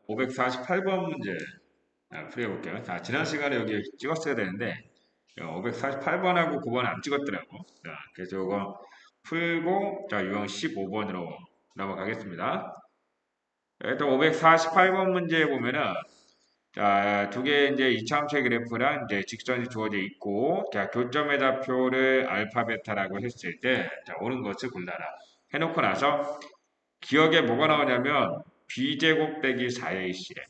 548번 문제 풀어볼게요. 자, 지난 시간에 여기 찍었어야 되는데 548번하고 9번 안 찍었더라고. 자, 그래서 이거 풀고 자, 유형 15번으로 넘어가겠습니다. 일단 548번 문제에 보면은 자, 두 개 이제 이차함수의 그래프랑 이제 직선이 주어져 있고 자, 교점의 좌표를 알파 베타라고 했을 때 자, 옳은 것을 골라라. 해놓고 나서 기억에 뭐가 나오냐면 b제곱 빼기 4ac래.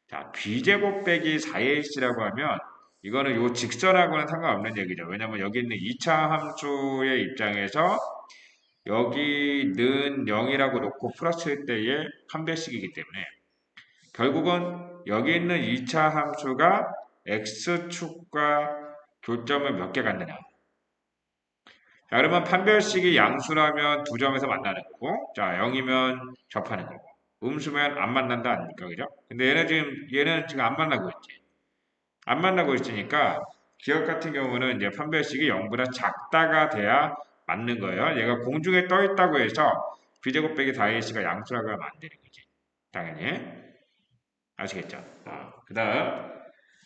자, b제곱 빼기 4ac라고 하면 이거는 요 직선하고는 상관없는 얘기죠. 왜냐면 여기 있는 2차 함수의 입장에서 여기는 0이라고 놓고 풀었을 때의 판별식이기 때문에 결국은 여기 있는 2차 함수가 x축과 교점을 몇 개 갖느냐. 자, 그러면 판별식이 양수라면 두 점에서 만나는 거고, 자, 0이면 접하는 거고, 음수면 안 만난다 아닙니까? 그죠? 근데 얘는 지금 안 만나고 있지. 안 만나고 있으니까, 기억 같은 경우는 이제 판별식이 0보다 작다가 돼야 맞는 거예요. 얘가 공중에 떠 있다고 해서 b제곱 빼기 4ac가 양수라고 하면 안 되는 거지. 당연히. 아시겠죠? 그 다음,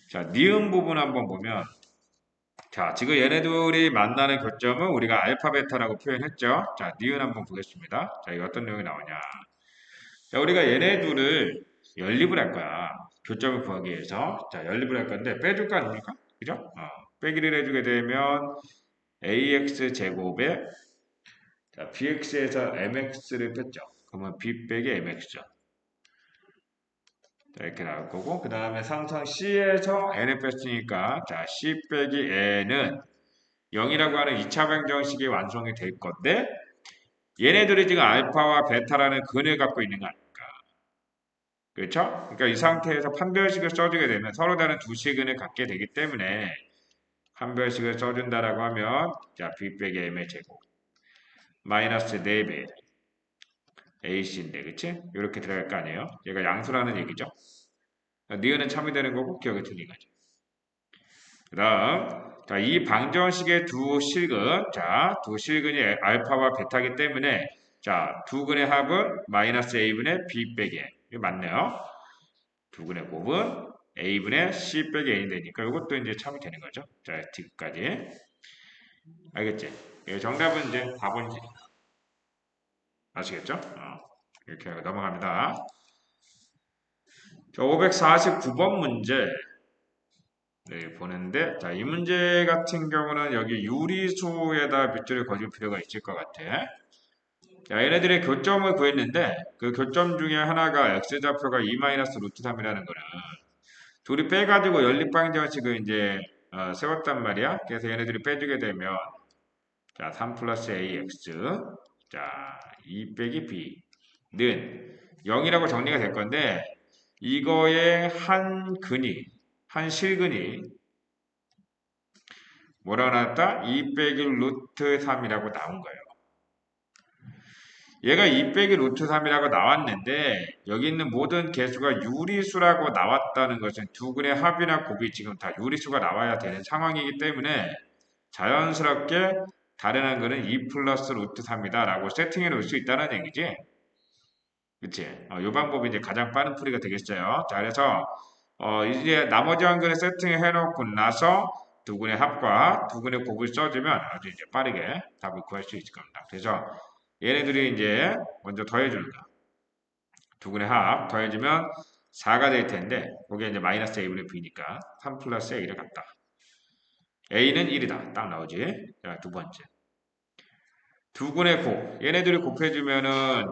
자, 니은 부분 한번 보면, 자, 지금 얘네들이 만나는 교점은 우리가 알파 베타라고 표현했죠. 자, 니은 한번 보겠습니다. 자, 이거 어떤 내용이 나오냐. 자, 우리가 얘네 둘을 연립을 할 거야. 교점을 구하기 위해서. 자, 연립을 할 건데 빼줄 거 아닙니까? 그죠? 빼기를 해주게 되면 ax 제곱에 자, bx에서 mx를 뺐죠. 그러면 b 빼기 mx죠. 자, 이렇게 나올 거고 그 다음에 상성 c에서 n을 뺐으니까 자, c 빼기 n은 0이라고 하는 2차 방정식이 완성이 될 건데 얘네들이 지금 알파와 베타라는 근을 갖고 있는 거 아닙니까? 그렇죠? 그러니까 이 상태에서 판별식을 써주게 되면 서로 다른 두 식근을 갖게 되기 때문에 판별식을 써준다라고 하면 자 b 빼기 m의 제곱 마이너스 4배 ac인데 그치? 이렇게 들어갈 거 아니에요? 얘가 양수라는 얘기죠. 니은은 참이 되는 거고 기억이 틀린 거죠. 그 다음 자, 이 방정식의 두 실근 자, 두 실근이 알파와 베타이기 때문에 자, 두 근의 합은 마이너스 a분의 b 빼기 a 이거 맞네요. 두 근의 곱은 a분의 c 빼기 a이 되니까 이것도 이제 참이 되는 거죠. 자, 뒤까지 알겠지? 예, 정답은 이제 4번지 아시겠죠? 이렇게 넘어갑니다. 자, 549번 문제 네, 보는데 자, 이 문제 같은 경우는 여기 유리수에다 밑줄을 그어줄 필요가 있을 것 같아. 자, 얘네들의 교점을 구했는데 그 교점 중에 하나가 x좌표가 2-루트 3이라는 거는 둘이 빼가지고 연립방정식을 이제 세웠단 말이야. 그래서 얘네들이 빼주게 되면 자, 3 플러스 ax 자, 2 빼기 b는 0이라고 정리가 될 건데 이거의 한 실근이 뭐라고 나왔다? 2 빼기 루트 3이라고 나온 거예요. 얘가 2 빼기 루트 3이라고 나왔는데 여기 있는 모든 개수가 유리수라고 나왔다는 것은 두 근의 합이나 곱이 지금 다 유리수가 나와야 되는 상황이기 때문에 자연스럽게 다른 한 근은 2 플러스 루트 3이다 라고 세팅해 놓을 수 있다는 얘기지. 그치? 이 방법이 이제 가장 빠른 풀이가 되겠어요. 자, 그래서 이제 나머지 한 근을 세팅해 놓고 나서 두 근의 합과 두 근의 곱을 써주면 아주 이제 빠르게 답을 구할 수 있을 겁니다. 그래서 얘네들이 이제 먼저 더해주는 거. 두 근의 합 더해주면 4가 될 텐데 거기에 이제 마이너스 a분의 b니까 3 플러스 a를 갖다. a는 1이다. 딱 나오지. 자, 두 번째. 두 근의 곱. 얘네들이 곱해주면은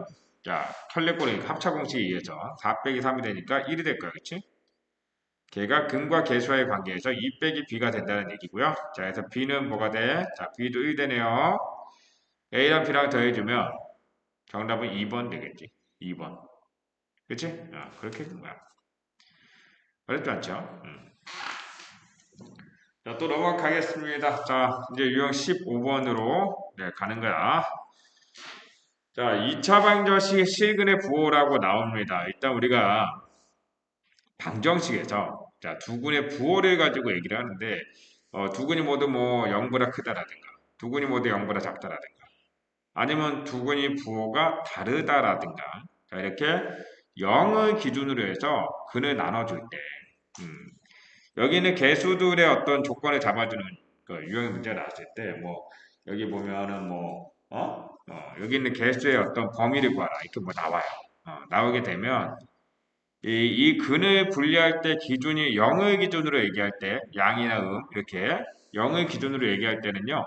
자, 혈례꼴이 합차 공식에 의해서 4 빼기 3이 되니까 1이 될 거야. 그치? 걔가 근과 계수와의 관계에서 2 빼기 b가 된다는 얘기고요. 자, 그래서 b는 뭐가 돼? 자, b도 1 되네요. a랑 b랑 더해주면 정답은 2번 되겠지. 2번. 그치? 그렇게 된 거야. 어렵지 않죠? 자, 또 넘어가겠습니다. 자, 이제 유형 15번으로 가는 거야. 자, 2차 방정식 실근의 부호라고 나옵니다. 일단 우리가 방정식에서 자, 두 근의 부호를 가지고 얘기를 하는데 두 근이 모두 뭐 0보다 크다라든가 두 근이 모두 0보다 작다라든가 아니면 두 근이 부호가 다르다라든가 자, 이렇게 0을 기준으로 해서 근을 나눠줄 때 여기는 개수들의 어떤 조건을 잡아주는 그 유형 문제가 나왔을 때 뭐 여기 보면은 뭐 여기 있는 개수의 어떤 범위를 구하라 이렇게 뭐 나와요. 나오게 되면 이 근을 분리할 때 기준이 0을 기준으로 얘기할 때 양이나 이렇게 0을 기준으로 얘기할 때는요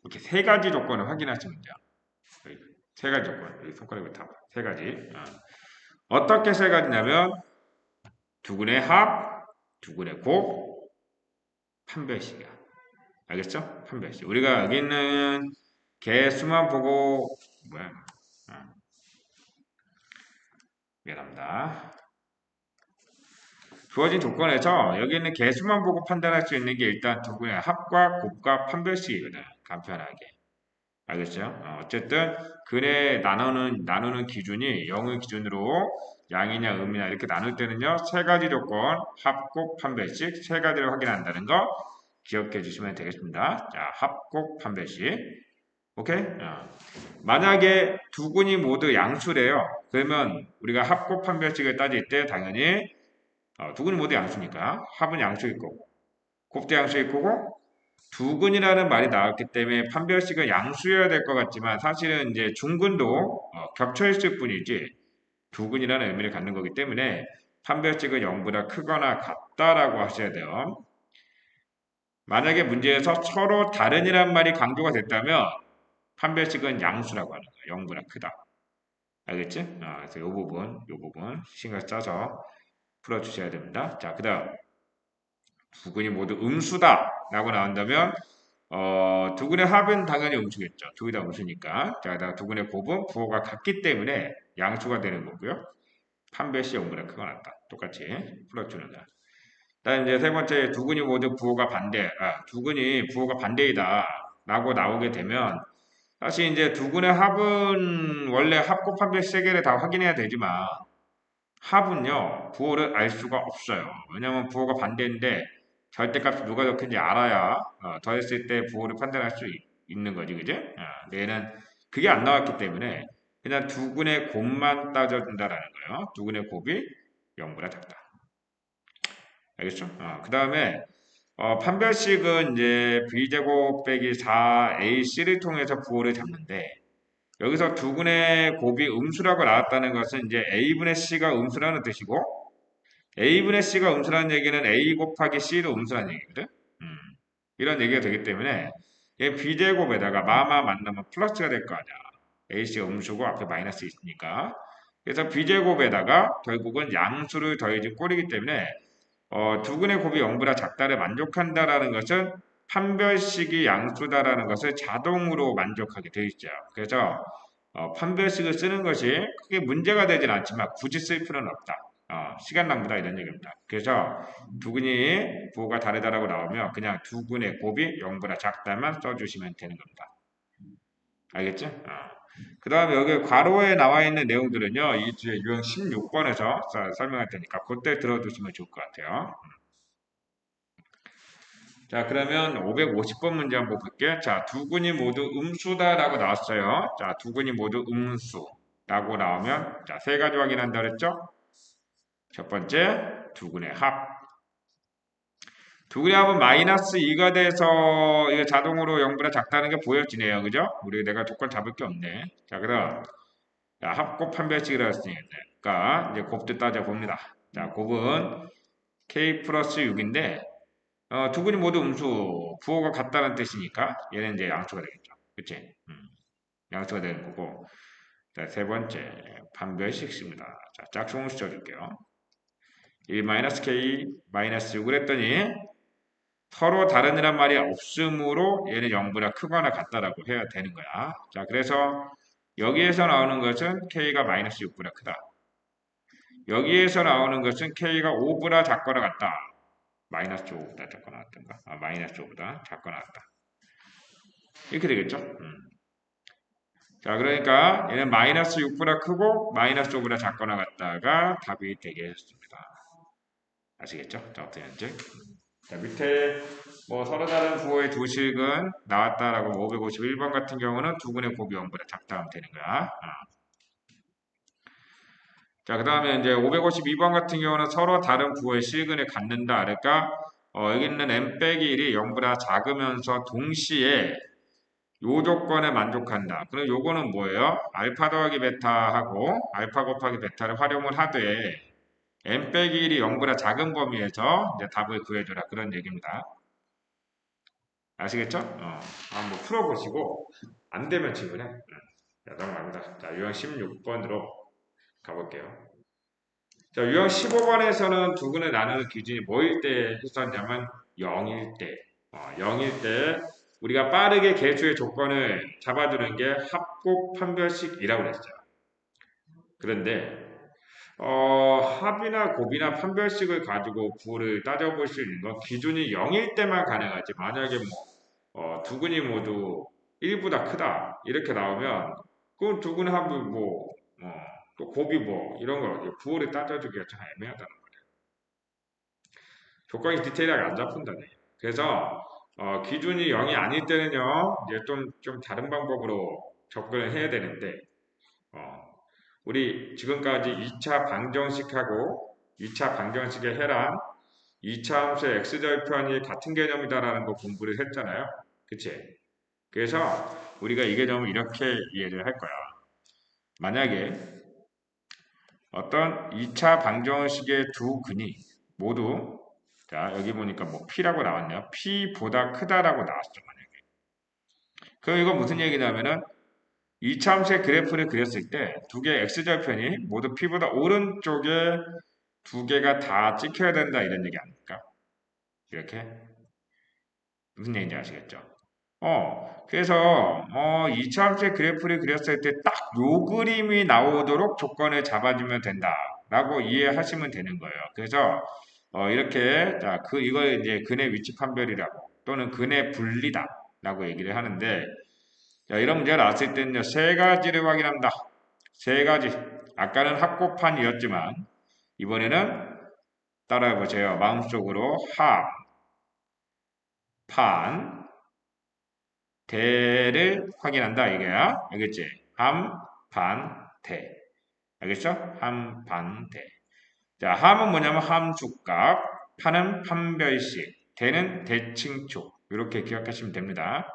이렇게 세 가지 조건을 확인하시면 돼요. 여기 세 가지 조건 여기 손가락으로 다 세 가지 어떻게 세 가지냐면 두근의 합, 두근의 곱, 판별식이야. 알겠죠? 판별식. 우리가 여기 있는 개수만 보고 뭐야? 미안합니다. 주어진 조건에서 여기 있는 개수만 보고 판단할 수 있는 게 일단 두근의 합과 곱과 판별식이거든. 간편하게. 알겠죠? 어쨌든 근에 나누는 기준이 0을 기준으로 양이냐 음이냐 이렇게 나눌 때는요. 세 가지 조건 합, 곱, 판별식 세 가지를 확인한다는 거 기억해 주시면 되겠습니다. 자, 합, 곱, 판별식. 오케이? 만약에 두 근이 모두 양수래요. 그러면 우리가 합, 곱, 판별식을 따질 때 당연히 두 근이 모두 양수니까 합은 양수일 거고 곱도 양수일 거고 두근이라는 말이 나왔기 때문에 판별식은 양수여야 될 것 같지만 사실은 이제 중근도 겹쳐 있을 뿐이지 두근이라는 의미를 갖는 거기 때문에 판별식은 0보다 크거나 같다라고 하셔야 돼요. 만약에 문제에서 서로 다른이란 말이 강조가 됐다면 판별식은 양수라고 하는 거예요. 0보다 크다. 알겠지? 그래서 이 부분 신경 써서 풀어주셔야 됩니다. 자, 그 다음 두근이 모두 음수다 라고 나온다면 두근의 합은 당연히 음수겠죠. 둘 다 음수니까. 자, 그다음 두근의 곱은 부호가 같기 때문에 양수가 되는 거고요. 판별시 0보다 크거나 같다. 똑같이 풀어주는 거야. 다음 이제 세 번째 두근이 모두 부호가 두근이 부호가 반대이다 라고 나오게 되면 사실 이제 두근의 합은 원래 합곱 판별 세 개를 다 확인해야 되지만 합은요 부호를 알 수가 없어요. 왜냐면 부호가 반대인데 절대값이 누가 적힌지 알아야 더했을 때 부호를 판단할 수 있는 거지, 그지? 얘는 그게 안 나왔기 때문에 그냥 두근의 곱만 따져준다라는 거예요. 두근의 곱이 0보다 작다. 알겠죠? 그 다음에 판별식은 이제 b제곱 빼기 4ac를 통해서 부호를 잡는데 여기서 두근의 곱이 음수라고 나왔다는 것은 이제 a분의 c가 음수라는 뜻이고 a분의 c가 음수라는 얘기는 a 곱하기 c도 음수라는 얘기거든. 음, 이런 얘기가 되기 때문에 얘 b제곱에다가 마마 만나면 플러스가 될 거 아니야. ac가 음수고 앞에 마이너스 있으니까. 그래서 b제곱에다가 결국은 양수를 더해진 꼴이기 때문에 두근의 곱이 0보다 작다를 만족한다라는 것은 판별식이 양수다라는 것을 자동으로 만족하게 되어 있죠. 그래서 판별식을 쓰는 것이 크게 문제가 되진 않지만 굳이 쓸 필요는 없다. 시간 낭비다 이런 얘기입니다. 그래서 두근이 부호가 다르다라고 나오면 그냥 두근의 곱이 0보다 작다만 써주시면 되는 겁니다. 알겠죠? 그 다음에 여기 괄호에 나와 있는 내용들은요. 이 뒤에 유형 16번에서 설명할 테니까 그때 들어두시면 좋을 것 같아요. 자, 그러면 550번 문제 한번 볼게요. 자, 두근이 모두 음수다라고 나왔어요. 자, 두근이 모두 음수라고 나오면 자, 세 가지 확인한다 그랬죠? 첫 번째, 두근의 합. 두근의 합은 마이너스 2가 돼서 이거 자동으로 0보다 작다는 게 보여지네요. 그죠? 우리 내가 조건 잡을 게 없네. 자, 그럼 합곱 판별식이라 했으니까 이제 곱도 따져봅니다. 자, 곱은 k 플러스 6인데 두근이 모두 음수, 부호가 같다는 뜻이니까 얘는 이제 양수가 되겠죠. 그치? 양수가 되는 거고. 자, 세 번째, 판별식입니다. 자, 짝퉁을 써줄게요. 1-k-6을 했더니 서로 다른이란 말이 없으므로 얘는 0보다 크거나 같다라고 해야 되는 거야. 자, 그래서 여기에서 나오는 것은 k가 마이너스 6보다 크다. 여기에서 나오는 것은 k가 5보다 작거나 같다. 마이너스 5보다 작거나 같던가? 마이너스 5보다 작거나 같다. 이렇게 되겠죠? 자, 그러니까 얘는 마이너스 6보다 크고 마이너스 5보다 작거나 같다가 답이 되겠습니다. 아시겠죠? 자, 어떻게 하는지. 자, 밑에 뭐 서로 다른 부호의 두 식은 나왔다라고 551번 같은 경우는 두근의 곱이 0보다 작다 하면 되는 거야. 자, 그 다음에 이제 552번 같은 경우는 서로 다른 부호의 시근을 갖는다. 그러니까 여기 있는 n 빼기 1이 0보다 작으면서 동시에 요 조건에 만족한다. 그럼 요거는 뭐예요? 알파 더하기 베타하고 알파 곱하기 베타를 활용을 하되 n 빼기 1이 0보다 작은 범위에서 이제 답을 구해줘라. 그런 얘기입니다. 아시겠죠? 한번 풀어보시고 안 되면 질문해. 자, 넘어갑니다. 자, 유형 16번으로 가볼게요. 자, 유형 15번에서는 두근을 나누는 기준이 뭐일 때 했었냐면 0일 때. 0일 때 우리가 빠르게 개수의 조건을 잡아주는 게 합곱 판별식이라고 그랬죠. 그런데 합이나 곱이나 판별식을 가지고 부호를 따져볼 수 있는 건 기준이 0일 때만 가능하지. 만약에 두근이 모두 1보다 크다 이렇게 나오면 그건 두근 합이 또 곱이 이런 거 부호를 따져주기가 참 애매하다는 거예요. 조건이 디테일하게 안 잡힌다네. 그래서 기준이 0이 아닐 때는요 이제 좀 다른 방법으로 접근을 해야 되는데 어, 우리 지금까지 2차 방정식하고 2차 방정식의 해랑 2차 함수의 x절편이 같은 개념이다라는 거 공부를 했잖아요. 그치? 그래서 우리가 이 개념을 이렇게 이해를 할 거야. 만약에 어떤 2차 방정식의 두 근이 모두 자 여기 보니까 P라고 나왔네요. P보다 크다라고 나왔죠. 만약에. 그럼 이건 무슨 얘기냐면은 2차 함수의 그래프를 그렸을 때 두 개의 x절편이 모두 P보다 오른쪽에 두 개가 다 찍혀야 된다 이런 얘기 아닙니까? 이렇게 무슨 얘기인지 아시겠죠? 그래서 2차 함수의 그래프를 그렸을 때 딱 요 그림이 나오도록 조건을 잡아주면 된다라고 이해하시면 되는 거예요. 그래서 이렇게 자, 이걸 이제 근의 위치 판별이라고 또는 근의 분리다라고 얘기를 하는데 자, 이런 문제가 나왔을 때는요. 세 가지를 확인한다. 세 가지. 아까는 합곱판이었지만 이번에는 따라해 보세요. 마음속으로 합, 판, 대를 확인한다 이게야. 알겠지? 함, 반, 대. 알겠죠? 함, 반, 대. 자, 함은 뭐냐면 함수값, 판은 판별식, 대는 대칭축. 이렇게 기억하시면 됩니다.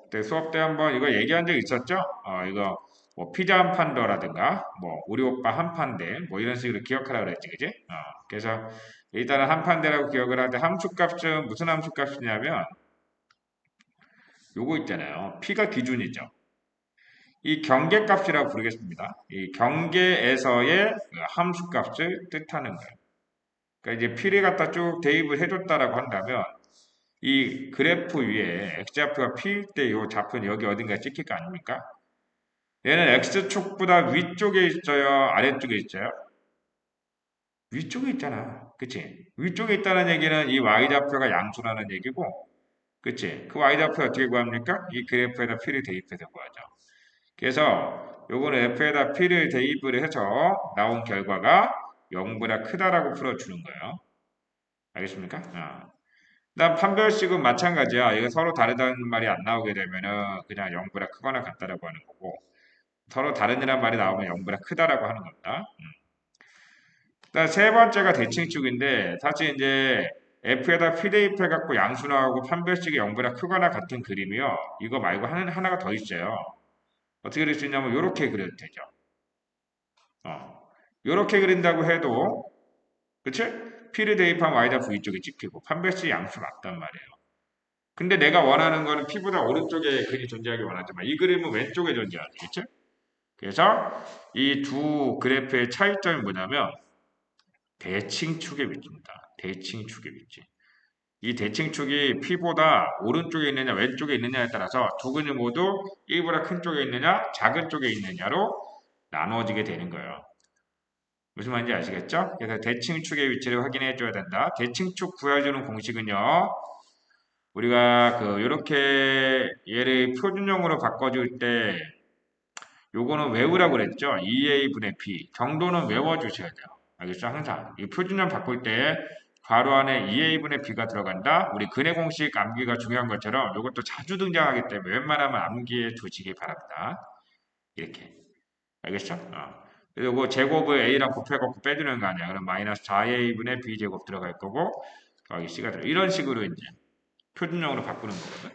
그때 수업 때 한번 이거 얘기한 적 있었죠? 이거 피자 한 판더라든가 우리 오빠 한 판대 이런 식으로 기억하라 그랬지, 그지? 그래서 일단은 한 판대라고 기억을 하는데 함수값은 무슨 함수값이냐면 요거 있잖아요. P가 기준이죠. 이 경계값이라고 부르겠습니다. 이 경계에서의 그 함수값을 뜻하는 거예요. 그러니까 이제 P를 갖다 쭉 대입을 해줬다라고 한다면 이 그래프 위에 x좌표가 P일 때 이 좌표는 여기 어딘가에 찍힐 거 아닙니까? 얘는 x축보다 위쪽에 있어요? 아래쪽에 있어요? 위쪽에 있잖아. 그치? 위쪽에 있다는 얘기는 이 y좌표가 양수라는 얘기고 그치? 그 y좌표 어떻게 구합니까? 이 그래프에다 P를 대입해서 구하죠. 그래서 요거는 f에다 p를 대입을 해서 나온 결과가 0보다 크다라고 풀어주는 거예요. 알겠습니까? 그다음 판별식은 마찬가지야. 이거 서로 다르다는 말이 안 나오게 되면은 그냥 0보다 크거나 같다라고 하는 거고 서로 다른이란 말이 나오면 0보다 크다라고 하는 겁니다. 그다음 세 번째가 대칭축인데 사실 이제 f에다 p 대입해갖고 양수 나오고 판별식이 0보다 크거나 같은 그림이요. 이거 말고 하나가 더 있어요. 어떻게 그릴 수 있냐면 이렇게 그려도 되죠. 이렇게 그린다고 해도 그치? P를 대입한 Y좌표 위쪽에 찍히고 판별식 양수 맞단 말이에요. 근데 내가 원하는 거는 P보다 오른쪽에 근이 존재하기 원하지만 이 그림은 왼쪽에 존재하지 그치? 그래서 이 두 그래프의 차이점이 뭐냐면 대칭축의 위치입니다. 대칭축의 위치. 이 대칭축이 P보다 오른쪽에 있느냐 왼쪽에 있느냐에 따라서 두 근이 모두 1보다 큰 쪽에 있느냐 작은 쪽에 있느냐로 나누어지게 되는 거예요. 무슨 말인지 아시겠죠? 그래서 대칭축의 위치를 확인해 줘야 된다. 대칭축 구해주는 공식은요. 우리가 이렇게 얘를 표준형으로 바꿔줄 때 요거는 외우라고 그랬죠? 2a분의 b 정도는 외워주셔야 돼요. 알겠죠? 항상 이 표준형 바꿀 때 괄호 안에 2a분의 b가 들어간다. 우리 근해 공식 암기가 중요한 것처럼 이것도 자주 등장하기 때문에 웬만하면 암기해 두시기 바랍니다. 이렇게 알겠죠? 그리고 제곱을 A랑 곱해갖고 빼주는 거 아니야. 그럼 마이너스 4A분의 B제곱 들어갈 거고, 더하기 C가 들어. 이런 식으로 이제 표준형으로 바꾸는 거거든.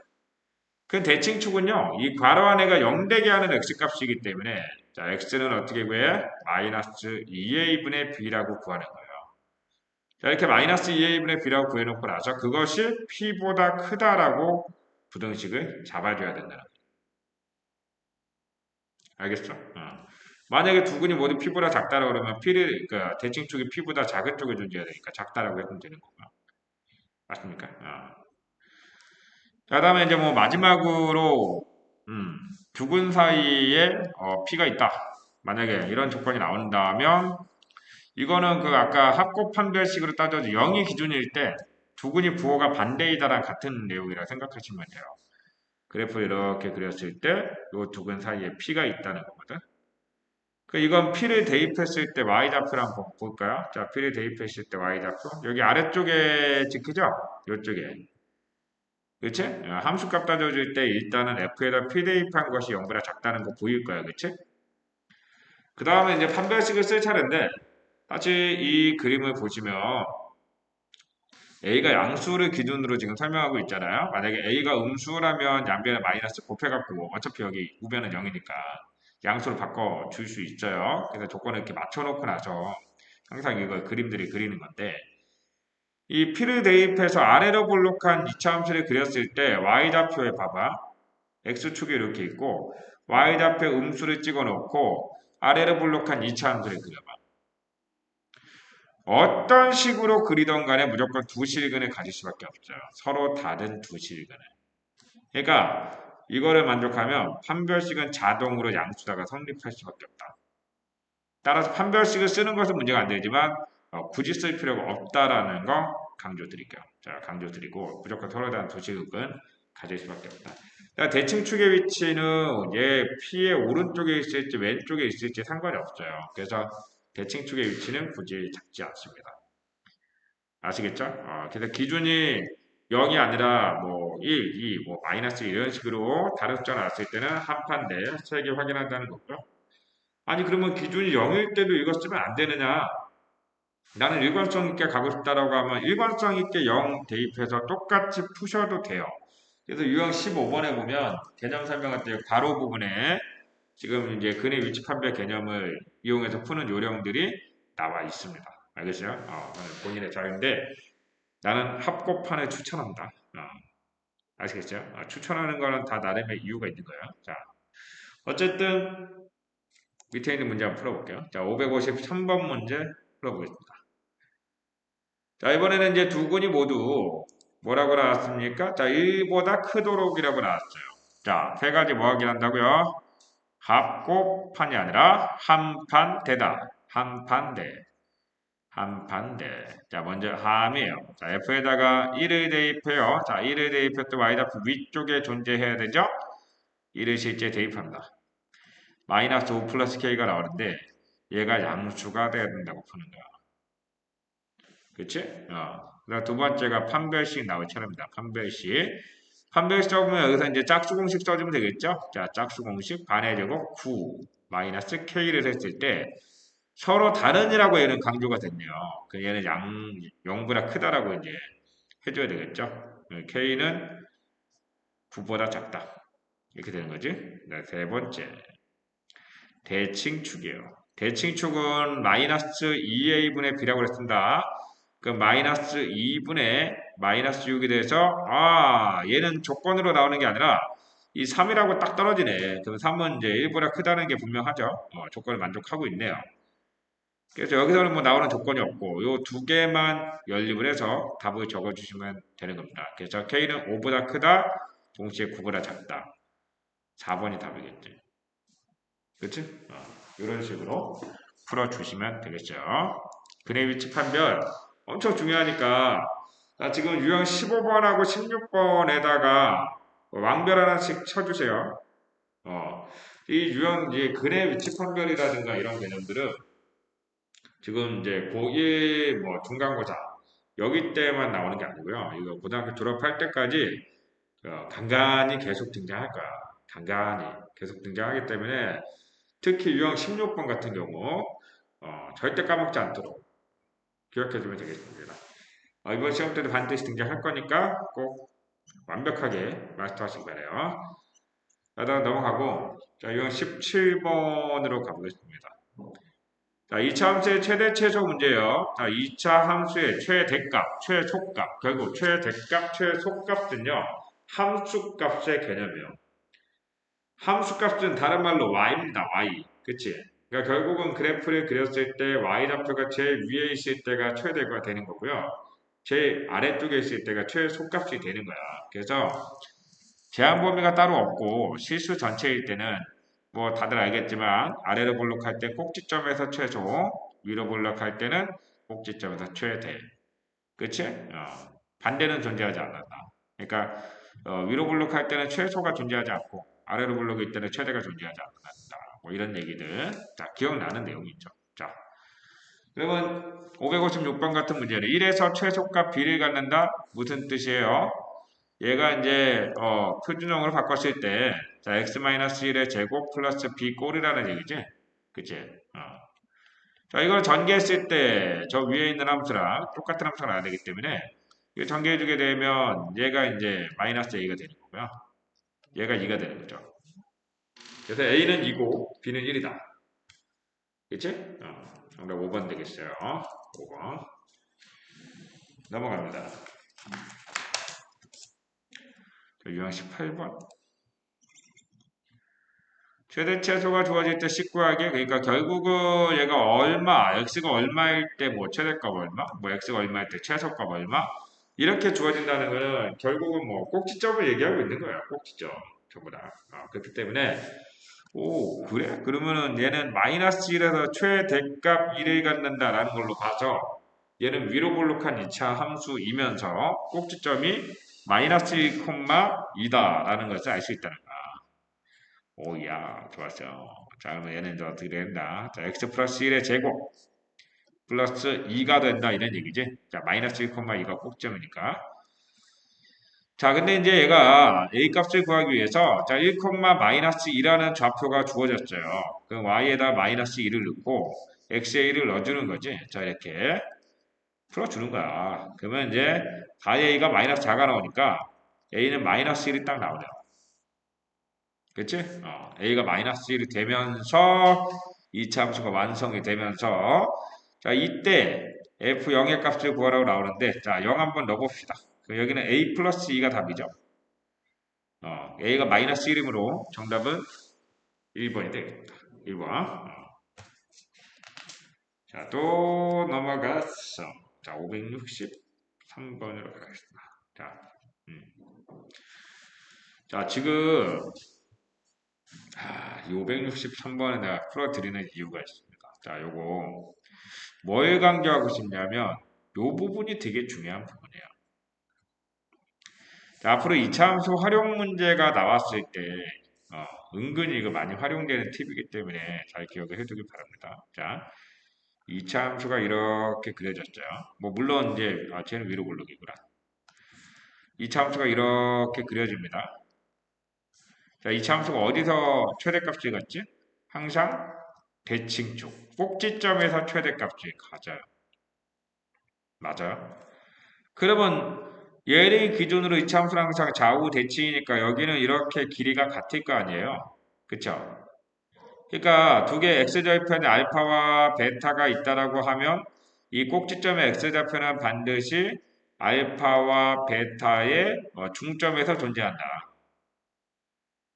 그 대칭축은요, 이 괄호 안에가 0 되게 하는 x값이기 때문에, 자, x는 어떻게 구해? 마이너스 2a분의 b라고 구하는 거예요. 자, 이렇게 마이너스 2a분의 b라고 구해놓고 나서 그것이 p보다 크다라고 부등식을 잡아줘야 된다는 거예요. 알겠어? 만약에 두 근이 모두 p보다 작다라고 그러면 그러니까 대칭축이 p보다 작은 쪽에 존재해야 되니까 작다라고 해도 되는 거고요. 맞습니까? 자, 다음에 이제 뭐 마지막으로 두 근 사이에 P가 있다. 만약에 이런 조건이 나온다면 이거는 그 아까 합곱한별식으로 따져도 0이 기준일 때 두 근이 부호가 반대이다랑 같은 내용이라 생각하시면 돼요. 그래프 이렇게 그렸을 때 이 두 근 사이에 P가 있다는 거거든. 그 이건 P를 대입했을 때 Y좌표를 한번 볼까요? 자, P를 대입했을 때 Y좌표. 여기 아래쪽에 찍히죠? 이쪽에. 그치? 함수값 따져줄 때 일단은 F에다 P 대입한 것이 0보다 작다는 거 보일 거야. 그치? 그 다음에 이제 판별식을 쓸 차례인데, 사실 이 그림을 보시면 A가 양수를 기준으로 지금 설명하고 있잖아요. 만약에 A가 음수라면 양변에 마이너스 곱해갖고 어차피 여기 우변은 0이니까 양수로 바꿔줄 수 있어요. 그래서 조건을 이렇게 맞춰놓고 나서 항상 이걸 그림들이 그리는 건데, 이 P를 대입해서 아래로 볼록한 2차 함수를 그렸을 때 Y좌표에 봐봐. X축이 이렇게 있고 Y좌표 음수를 찍어 놓고 아래로 볼록한 2차 함수를 그려봐. 어떤 식으로 그리던 간에 무조건 두 실근을 가질 수밖에 없어요. 서로 다른 두 실근을. 그러니까 이거를 만족하면 판별식은 자동으로 양수다가 성립할 수밖에 없다. 따라서 판별식을 쓰는 것은 문제가 안 되지만 굳이 쓸 필요가 없다라는 거 강조드릴게요. 자, 강조드리고 무조건 서로 다른 두 실근 가질 수밖에 없다. 대칭축의 위치는 얘 P의 오른쪽에 있을지 왼쪽에 있을지 상관이 없어요. 그래서 대칭축의 위치는 굳이 잡지 않습니다. 아시겠죠? 그래서 기준이 0이 아니라 뭐 1, 2, 뭐 마이너스 이런 식으로 다른 숫자 나왔을 때는 한판 내 세개 확인한다는 거고요. 아니 그러면 기준이 0일 때도 이거 쓰면 안 되느냐? 나는 일관성 있게 가고 싶다라고 하면 일관성 있게 0 대입해서 똑같이 푸셔도 돼요. 그래서 유형 15번에 보면 개념 설명할 때 괄호 부분에 지금 이제 근의 위치 판별 개념을 이용해서 푸는 요령들이 나와 있습니다. 알겠어요? 본인의 자유인데 나는 합곱판을 추천한다. 아시겠죠? 추천하는 거는 다 나름의 이유가 있는 거예요. 자, 어쨌든 밑에 있는 문제 한번 풀어볼게요. 자, 553번 문제 풀어보겠습니다. 자, 이번에는 이제 두 근이 모두 뭐라고 나왔습니까? 자, 1보다 크도록이라고 나왔어요. 자, 세 가지 뭐 하긴 한다고요? 합곱판이 아니라 한판대다. 한판대. 한판대. 자, 먼저 함이에요. 자, F에다가 1을 대입해요. 자, 1을 대입했을 때 Y좌표 위쪽에 존재해야 되죠? 1을 실제 대입합니다. 마이너스 5 플러스 K가 나오는데 얘가 양수가 돼야 된다고 푸는 거야. 그치? 그다음 두 번째가 판별식 나올 차례입니다. 판별식. 판별식 적으면 여기서 이제 짝수 공식 써주면 되겠죠? 자, 짝수 공식 반의 제곱 9 마이너스 K를 했을 때 서로 다른이라고 얘는 강조가 됐네요. 그 얘는 0보다 크다라고 이제 해줘야 되겠죠? K는 9보다 작다. 이렇게 되는 거지. 세 번째. 대칭축이에요. 대칭축은 마이너스 2a분의 b라고 그랬습니다. 그 마이너스 2분의 마이너스 6이 돼서 얘는 조건으로 나오는 게 아니라 이 3이라고 딱 떨어지네. 그럼 3은 이제 1보다 크다는 게 분명하죠. 조건을 만족하고 있네요. 그래서 여기서는 뭐 나오는 조건이 없고 요 두 개만 연립을 해서 답을 적어주시면 되는 겁니다. 그래서 K는 5보다 크다, 동시에 9보다 작다. 4번이 답이겠지. 그치? 이런 식으로 풀어주시면 되겠죠. 근의 위치 판별 엄청 중요하니까 지금 유형 15번하고 16번에다가 왕별 하나씩 쳐주세요. 이 유형 이제 근의 위치 판별이라든가 이런 개념들은 지금 이제 고1 뭐 중간고사 여기 때만 나오는 게 아니고요. 이거 고등학교 졸업할 때까지 간간히 계속 등장할 거야. 간간히 계속 등장하기 때문에 특히 유형 16번 같은 경우 절대 까먹지 않도록 기억해주면 되겠습니다. 이번 시험 때도 반드시 등장할 거니까 꼭 완벽하게 마스터하시기 바래요. 다음 넘어가고 자, 유형 17번으로 가보겠습니다. 자, 2차 함수의 최대 최소 문제예요. 자, 2차 함수의 최대값, 최소값, 결국 최대값, 최소값은요. 함수값의 개념이에요. 함수값은 다른 말로 y입니다. y. 그치? 그러니까 결국은 그래프를 그렸을 때 y좌표가 제일 위에 있을 때가 최대가 되는 거고요. 제일 아래쪽에 있을 때가 최소값이 되는 거야. 그래서 제한 범위가 따로 없고 실수 전체일 때는 뭐 다들 알겠지만 아래로 볼록할 때 꼭지점에서 최소, 위로 볼록할 때는 꼭지점에서 최대. 그치? 반대는 존재하지 않는다. 그러니까 위로 볼록할 때는 최소가 존재하지 않고 아래로 볼록일 때는 최대가 존재하지 않는다. 뭐 이런 얘기들. 자, 기억나는 내용이죠. 자, 그러면 556번 같은 문제는 1에서 최소값 b를 갖는다. 무슨 뜻이에요? 얘가 이제 표준형으로 바꿨을 때 자, x-1의 제곱 플러스 b 꼴이라는 얘기지. 그치? 자, 이걸 전개했을 때 저 위에 있는 함수랑 똑같은 함수가 나야 되기 때문에 이거 전개해주게 되면 얘가 이제 마이너스 a가 되는 거고요. 얘가 2가 되는 거죠. 그래서 a는 2고 b는 1이다. 그치? 정답 5번 되겠어요. 5번. 넘어갑니다. 유형 18번. 최대 최소가 주어질 때 19하게 그러니까 결국은 얘가 얼마 x가 얼마일 때 뭐 최대값 얼마 뭐 x가 얼마일 때 최소값 얼마 이렇게 주어진다는 거는 결국은 뭐 꼭지점을 얘기하고 있는 거야 꼭지점 전부 다 그렇기 때문에 오 그래 그러면은 얘는 마이너스 1에서 최대값 1을 갖는다라는 걸로 봐서 얘는 위로 볼록한 2차 함수이면서 꼭지점이 마이너스 1,2다라는 것을 알 수 있다는 거야. 오야 좋았어. 자 그러면 얘는 이제 어떻게 된다. 자 x 플러스 1의 제곱 플러스 2가 된다 이런 얘기지. 자 마이너스 1,2가 꼭점이니까. 자 근데 이제 얘가 a 값을 구하기 위해서 자 1, 마이너스 2라는 좌표가 주어졌어요. 그럼 y에다 마이너스 2를 넣고 x에 1을 넣어주는 거지. 자 이렇게 풀어주는 거야. 그러면 이제 4a가 마이너스 4가 나오니까 a는 마이너스 1이 딱 나오죠. 그치? A가 마이너스 1이 되면서 2차 함수가 완성이 되면서 자 이때 F0의 값을 구하라고 나오는데 자 0 한번 넣어봅시다. 여기는 A 플러스 2가 답이죠. A가 마이너스 1이므로 정답은 1번이 되겠다. 1번. 자, 또 넘어갔어. 자, 563번으로 가겠습니다. 자, 자 지금 이 563번에 내가 풀어드리는 이유가 있습니다. 자, 요거 뭘 강조하고 싶냐면 요 부분이 되게 중요한 부분이에요. 자, 앞으로 2차 함수 활용 문제가 나왔을 때 은근히 이거 많이 활용되는 팁이기 때문에 잘 기억을 해두길 바랍니다. 자, 2차 함수가 이렇게 그려졌죠. 뭐 물론 이제 쟤는 위로 볼록이구나. 2차 함수가 이렇게 그려집니다. 자, 2차 함수가 어디서 최대값을 갖지? 항상 대칭축, 꼭지점에서 최대값이 가져요. 맞아요. 그러면 얘를 기준으로 2차 함수는 항상 좌우 대칭이니까 여기는 이렇게 길이가 같을 거 아니에요. 그쵸? 그러니까 두 개의 x좌표에 알파와 베타가 있다라고 하면 이 꼭지점의 x좌표는 반드시 알파와 베타의 중점에서 존재한다.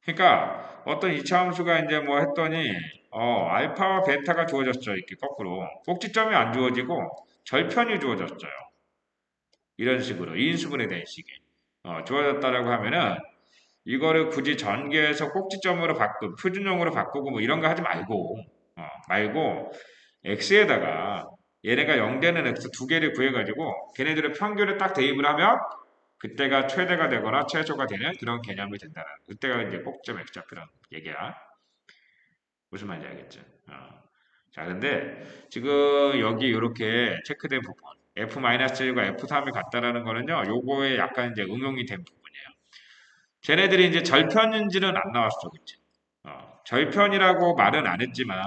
그러니까 어떤 2차 함수가 이제 뭐 했더니 알파와 베타가 주어졌죠. 이렇게 거꾸로. 꼭지점이 안 주어지고 절편이 주어졌어요. 이런 식으로 인수분해 된 식이 주어졌다라고 하면은 이거를 굳이 전개해서 꼭지점으로 바꾸고 표준형으로 바꾸고 뭐 이런 거 하지 말고 x에다가 얘네가 0 되는 x 두 개를 구해가지고 걔네들의 평균을 딱 대입을 하면 그때가 최대가 되거나 최소가 되는 그런 개념이 된다는 그때가 이제 꼭지점 x좌표라는 얘기야. 무슨 말인지 알겠죠? 자, 근데 지금 여기 이렇게 체크된 부분 F-1과 F3이 같다라는 거는요, 요거에 약간 이제 응용이 된 부분이에요. 쟤네들이 이제 절편인지는 안 나왔어, 그치? 절편이라고 말은 안 했지만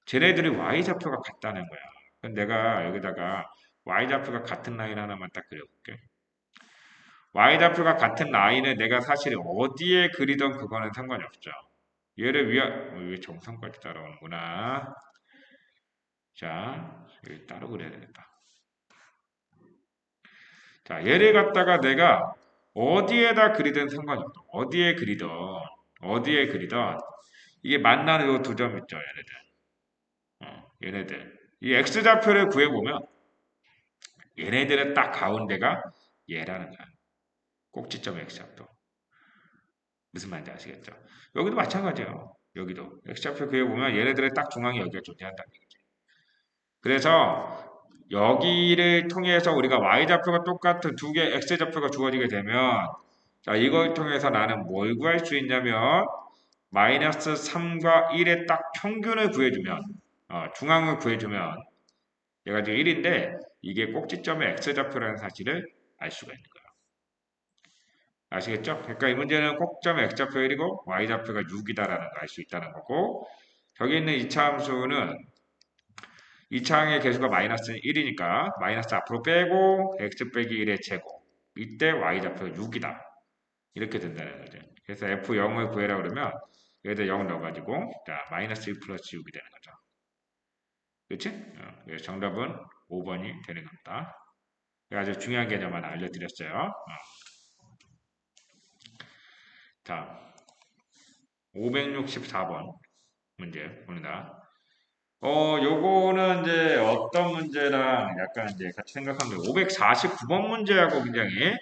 쟤네들이 y좌표가 같다는 거야. 그럼 내가 여기다가 y좌표가 같은 라인 하나만 딱 그려볼게. y좌표가 같은 라인을 내가 사실 어디에 그리던 그거는 상관이 없죠. 얘를 왜 정성까지 따라오는구나. 자, 여기 따로 그려야 되겠다. 자, 얘를 갖다가 내가 어디에다 그리든 상관이 없어. 어디에 그리든 이게 만나는 요 두 점 있죠, 얘네들. 얘네들. 이 x좌표를 구해보면 얘네들의 딱 가운데가 얘라는 거야. 꼭지점 x좌표. 무슨 말인지 아시겠죠? 여기도 마찬가지예요. 여기도 x좌표 구해보면 얘네들의 딱 중앙이 여기가 존재한다는 얘기죠. 그래서 여기를 통해서 우리가 y좌표가 똑같은 두 개 x좌표가 주어지게 되면 자, 이걸 통해서 나는 뭘 구할 수 있냐면 마이너스 3과 1의 딱 평균을 구해주면 중앙을 구해주면 얘가 지금 1인데 이게 꼭지점의 x좌표라는 사실을 알 수가 있는 거예요. 아시겠죠? 그러니까 이 문제는 꼭지점의 x좌표 1이고 y좌표가 6이다라는 걸 알 수 있다는 거고 저기 있는 2차 함수는 2차항의 개수가 마이너스 1이니까 마이너스 앞으로 빼고 x 빼기 1의 제곱 이때 y좌표가 6이다. 이렇게 된다는 거죠. 그래서 f0을 구해라 그러면 여기다 0 넣어가지고 자 마이너스 1 플러스 6이 되는 거죠. 그렇지? 그래서 정답은 5번이 되는 겁니다. 아주 중요한 개념 하나 알려드렸어요. 자, 564번 문제 봅니다. 요거는 이제 어떤 문제랑 약간 이제 같이 생각하면 549번 문제하고 굉장히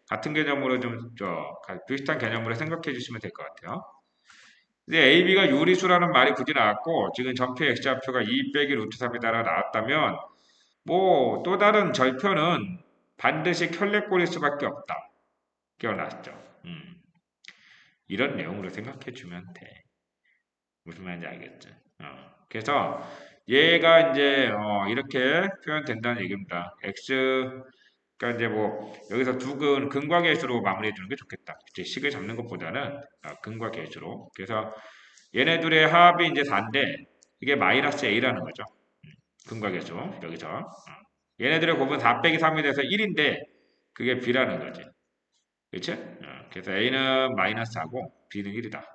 같은 개념으로 비슷한 개념으로 생각해 주시면 될 것 같아요. 이제 AB가 유리수라는 말이 굳이 나왔고 지금 전표 x좌표가 2 빼기 루트 3이 따라 나왔다면 뭐 또 다른 절표는 반드시 켤레꼴일 수밖에 없다. 기억났죠? 이런 내용으로 생각해 주면 돼. 무슨 말인지 알겠죠? 그래서 얘가 이제 이렇게 표현된다는 얘기입니다. x 그러니까 이제 뭐 여기서 두 근과 계수로 마무리해 주는 게 좋겠다. 이제 식을 잡는 것보다는 근과 계수로. 그래서 얘네 둘의 합이 이제 4인데 이게 마이너스 a라는 거죠. 근과 계수 여기서 얘네들의 곱은 4 빼기 3이 돼서 1인데 그게 b라는 거지. 그렇죠? 그래서 a는 마이너스 하고 b는 1이다.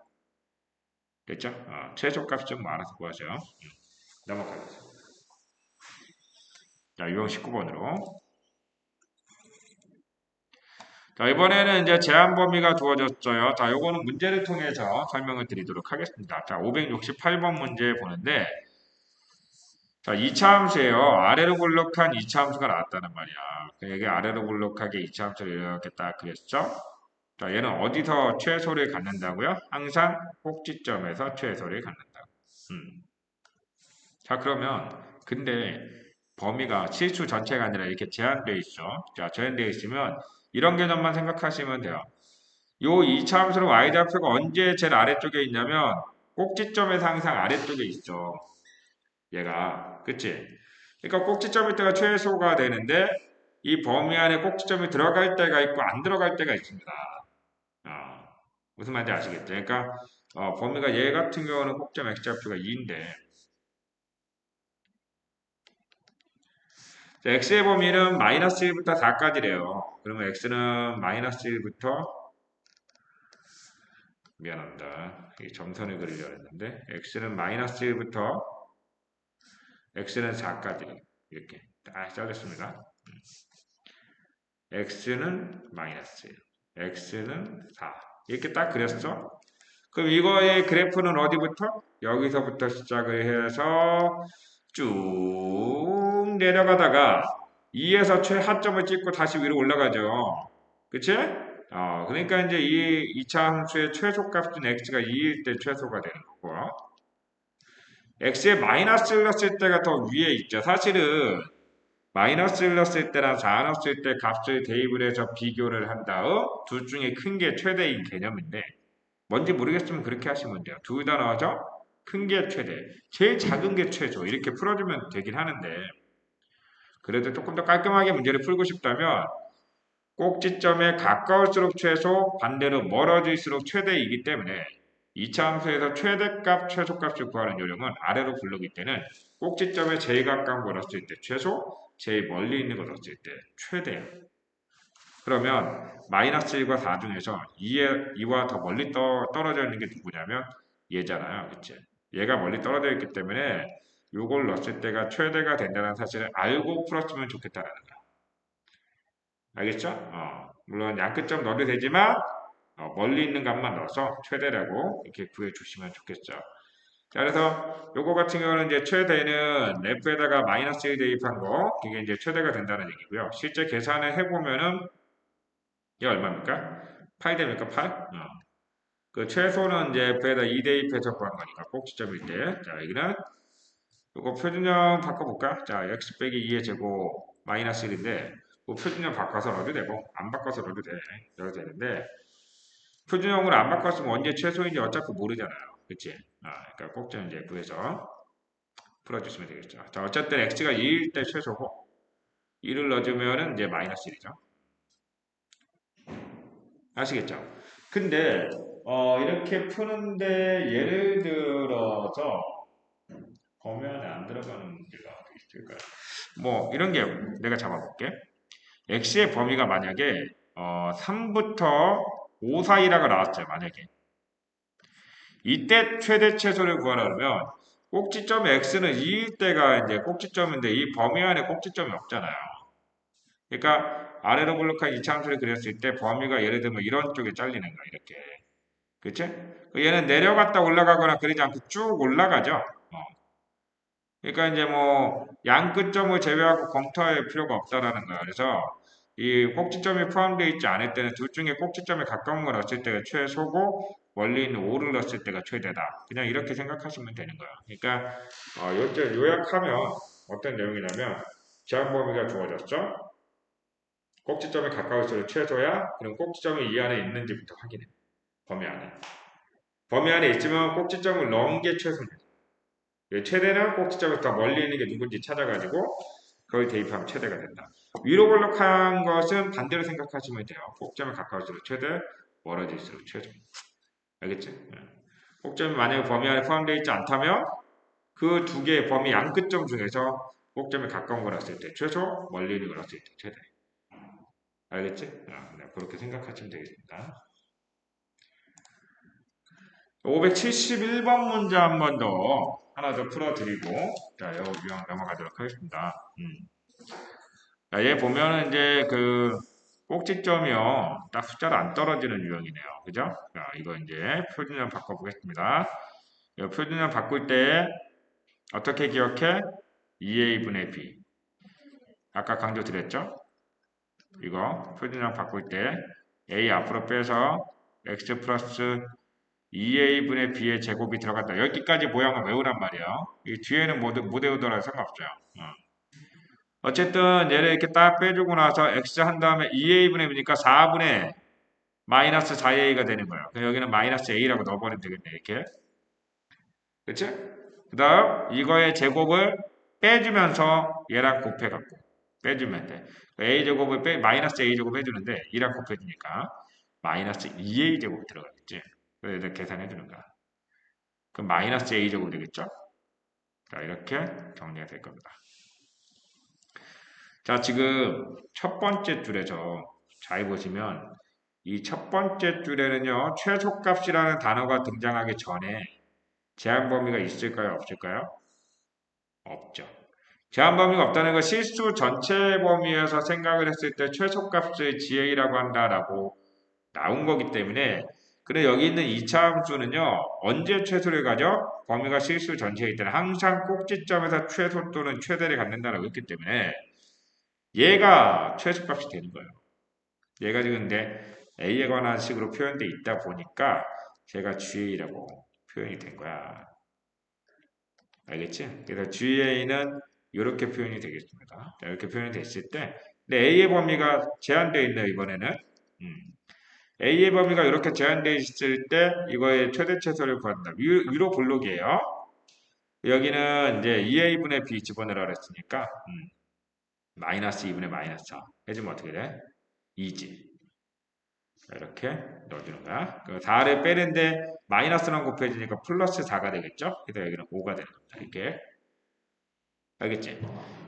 됐죠? 최소값 좀 알아서 구하죠. 넘어가겠습니다. 자, 유형 19번으로. 자, 이번에는 이제 제한 범위가 주어졌어요. 자, 요거는 문제를 통해서 설명을 드리도록 하겠습니다. 자, 568번 문제 보는데, 자, 2차 함수예요. 아래로 볼록한 2차 함수가 나왔다는 말이야. 여기 아래로 볼록하게 2차 함수를 이렇게 딱 그렸죠? 자, 얘는 어디서 최소를 갖는다고요? 항상 꼭지점에서 최소를 갖는다고. 자, 그러면 근데 범위가 실수 전체가 아니라 이렇게 제한되어 있죠. 자, 제한되어 있으면 이런 개념만 생각하시면 돼요. 요 2차 함수는 y좌표가 언제 제일 아래쪽에 있냐면 꼭지점에서 항상 아래쪽에 있죠. 얘가. 그치? 그러니까 꼭지점일 때가 최소가 되는데 이 범위 안에 꼭지점이 들어갈 때가 있고 안 들어갈 때가 있습니다. 무슨 말인지 아시겠죠? 그러니까 범위가 얘 같은 경우는 꼭지점 x좌표가 2인데 x의 범위는 마이너스 1부터 4까지래요. 그러면 x는 마이너스 1부터 미안합니다. 이 점선을 그리려고 했는데 x는 마이너스 1부터 x는 4까지 이렇게 딱 잘렸습니다. x는 마이너스 1, x는 4 이렇게 딱 그렸어. 그럼 이거의 그래프는 어디부터? 여기서부터 시작을 해서 쭉 내려가다가 2에서 최하점을 찍고 다시 위로 올라가죠. 그치? 그러니까 이제 이 2차 함수의 최소값인 x가 2일 때 최소가 되는 거고 x에 마이너스를 넣었을 때가 더 위에 있죠. 사실은 마이너스를 넣었을 때랑 4 넣었을 때 값을 대입을 해서 비교를 한 다음 둘 중에 큰 게 최대인 개념인데 뭔지 모르겠으면 그렇게 하시면 돼요. 둘 다 나와서 큰 게 최대, 제일 작은 게 최소 이렇게 풀어주면 되긴 하는데 그래도 조금 더 깔끔하게 문제를 풀고 싶다면 꼭지점에 가까울수록 최소, 반대로 멀어질수록 최대이기 때문에 2차 함수에서 최대값, 최소값을 구하는 요령은 아래로 블록일 때는 꼭지점에 제일 가까운 걸 넣었을 때 최소, 제일 멀리 있는 걸 넣었을 때 최대야. 그러면 마이너스 1과 4 중에서 2와 더 멀리 떨어져 있는 게 누구냐면 얘잖아요. 그치? 얘가 멀리 떨어져 있기 때문에 요걸 넣었을 때가 최대가 된다는 사실을 알고 풀었으면 좋겠다라는 거야. 알겠죠? 물론 양끝점 넣어도 되지만 멀리 있는 값만 넣어서 최대라고 이렇게 구해주시면 좋겠죠. 자, 그래서 요거 같은 경우는 이제 최대는 F에다가 마이너스 1 대입한 거, 이게 이제 최대가 된다는 얘기고요. 실제 계산을 해보면은 이게 얼마입니까? 8 됩니까? 8? 그 최소는 이제 F에다 2 대입해서 구한 거니까 꼭지점일 때. 자, 여기는 요거 표준형 바꿔볼까? 자, x 빼기 2의 제곱 마이너스 1인데 뭐 표준형 바꿔서 넣어도 되고 안 바꿔서 넣어도 돼. 넣어도 되는데 표준형으로 안 바꿨으면 언제 최소인지 어차피 모르잖아요. 그치? 그러니까 꼭지점 이제 구해서 풀어주시면 되겠죠. 자, 어쨌든 x가 2일 때 최소고 2를 넣어주면은 이제 마이너스 1이죠. 아시겠죠? 근데 이렇게 푸는데 예를 들어서 범위 안에 안 들어가는 문제가 어디 있을까요? 뭐 이런 게 내가 잡아볼게. x의 범위가 만약에 3부터 5 사이라고 나왔죠. 만약에 이때 최대 최소를 구하라 그러면 꼭지점 x는 2일 때가 이제 꼭지점인데 이 범위 안에 꼭지점이 없잖아요. 그러니까 아래로 블록한 이차함수를 그렸을 때 범위가 예를 들면 이런 쪽에 잘리는 거야. 이렇게. 그치? 얘는 내려갔다 올라가거나 그러지 않고 쭉 올라가죠. 그러니까 이제 뭐 양끝점을 제외하고 검토할 필요가 없다라는 거야. 그래서 이 꼭지점이 포함되어 있지 않을 때는 둘 중에 꼭지점에 가까운 걸 넣었을 때가 최소고 멀리 있는 5를 넣었을 때가 최대다. 그냥 이렇게 생각하시면 되는 거야. 그러니까 요약하면 어떤 내용이냐면 제한 범위가 주어졌죠. 꼭지점에 가까울수록 최소야. 그럼 꼭지점이 이 안에 있는지부터 확인해. 범위 안에. 범위 안에 있으면 꼭지점을 넣은 게 최소입니다. 최대는 꼭지점에서 더 멀리 있는 게 누군지 찾아가지고 그걸 대입하면 최대가 된다. 위로 블록한 것은 반대로 생각하시면 돼요. 꼭지점에 가까울수록 최대, 멀어질수록 최소. 알겠지? 꼭지점이 만약에 범위 안에 포함되어 있지 않다면 그 두 개의 범위 양끝점 중에서 꼭지점에 가까운 걸 했을 때 최소, 멀리 있는 걸 했을 때 최대. 알겠지? 네, 그렇게 생각하시면 되겠습니다. 571번 문제 한 번 더 하나 더 풀어드리고 자, 요 유형 넘어가도록 하겠습니다. 자, 얘 보면은 이제 그 꼭지점이요. 딱 숫자로 안 떨어지는 유형이네요. 그죠? 자, 이거 이제 표준형 바꿔보겠습니다. 이 표준형 바꿀 때 어떻게 기억해? 2a분의 b. 아까 강조 드렸죠? 이거 표준형 바꿀 때 a 앞으로 빼서 x 플러스 2a분의 b의 제곱이 들어갔다. 여기까지 모양을 외우란 말이에요. 이 뒤에는 못 외우더라도 상관없죠. 어쨌든 얘를 이렇게 딱 빼주고 나서 x 한 다음에 2a분의 b니까 4분의 마이너스 4a가 되는 거예요. 그럼 여기는 마이너스 a라고 넣어버리면 되겠네. 이렇게. 그치? 그 다음 이거의 제곱을 빼주면서 얘랑 곱해갖고 빼주면 돼. a제곱을 마이너스 a제곱 해주는데 2랑 곱해주니까 마이너스 2a제곱 들어가겠지. 그래서 계산해주는 거야. 그럼 마이너스 a제곱 되겠죠? 자, 이렇게 정리가 될 겁니다. 자, 지금 첫 번째 줄에서 잘 보시면 이 첫 번째 줄에는요, 최소값이라는 단어가 등장하기 전에 제한 범위가 있을까요? 없을까요? 없죠. 제한 범위가 없다는 건 실수 전체 범위에서 생각을 했을 때 최소값을 GA라고 한다라고 나온 거기 때문에 그래 여기 있는 2차 함수는요 언제 최소를 가져? 범위가 실수 전체일 때는 항상 꼭지점에서 최소 또는 최대를 갖는다라고 했기 때문에 얘가 최소값이 되는 거예요. 얘가 지금 근데 A에 관한 식으로 표현되어 있다 보니까 제가 GA라고 표현이 된 거야. 알겠지? 그래서 GA는 이렇게 표현이 되겠습니다. 자, 이렇게 표현이 됐을 때 근데 A의 범위가 제한되어 있네요. 이번에는 A의 범위가 이렇게 제한되어 있을 때 이거의 최대 최소를 구한다. 위로 블록이에요. 여기는 이제 2a분의 b 집어넣으라 그랬으니까 마이너스 2분의 마이너스 4 해주면 어떻게 돼? 2지. 이렇게 넣어주는 거야. 그 4를 빼는데 마이너스랑 곱해지니까 플러스 4가 되겠죠? 그래서 여기는 5가 되는 겁니다. 이렇게. 알겠지?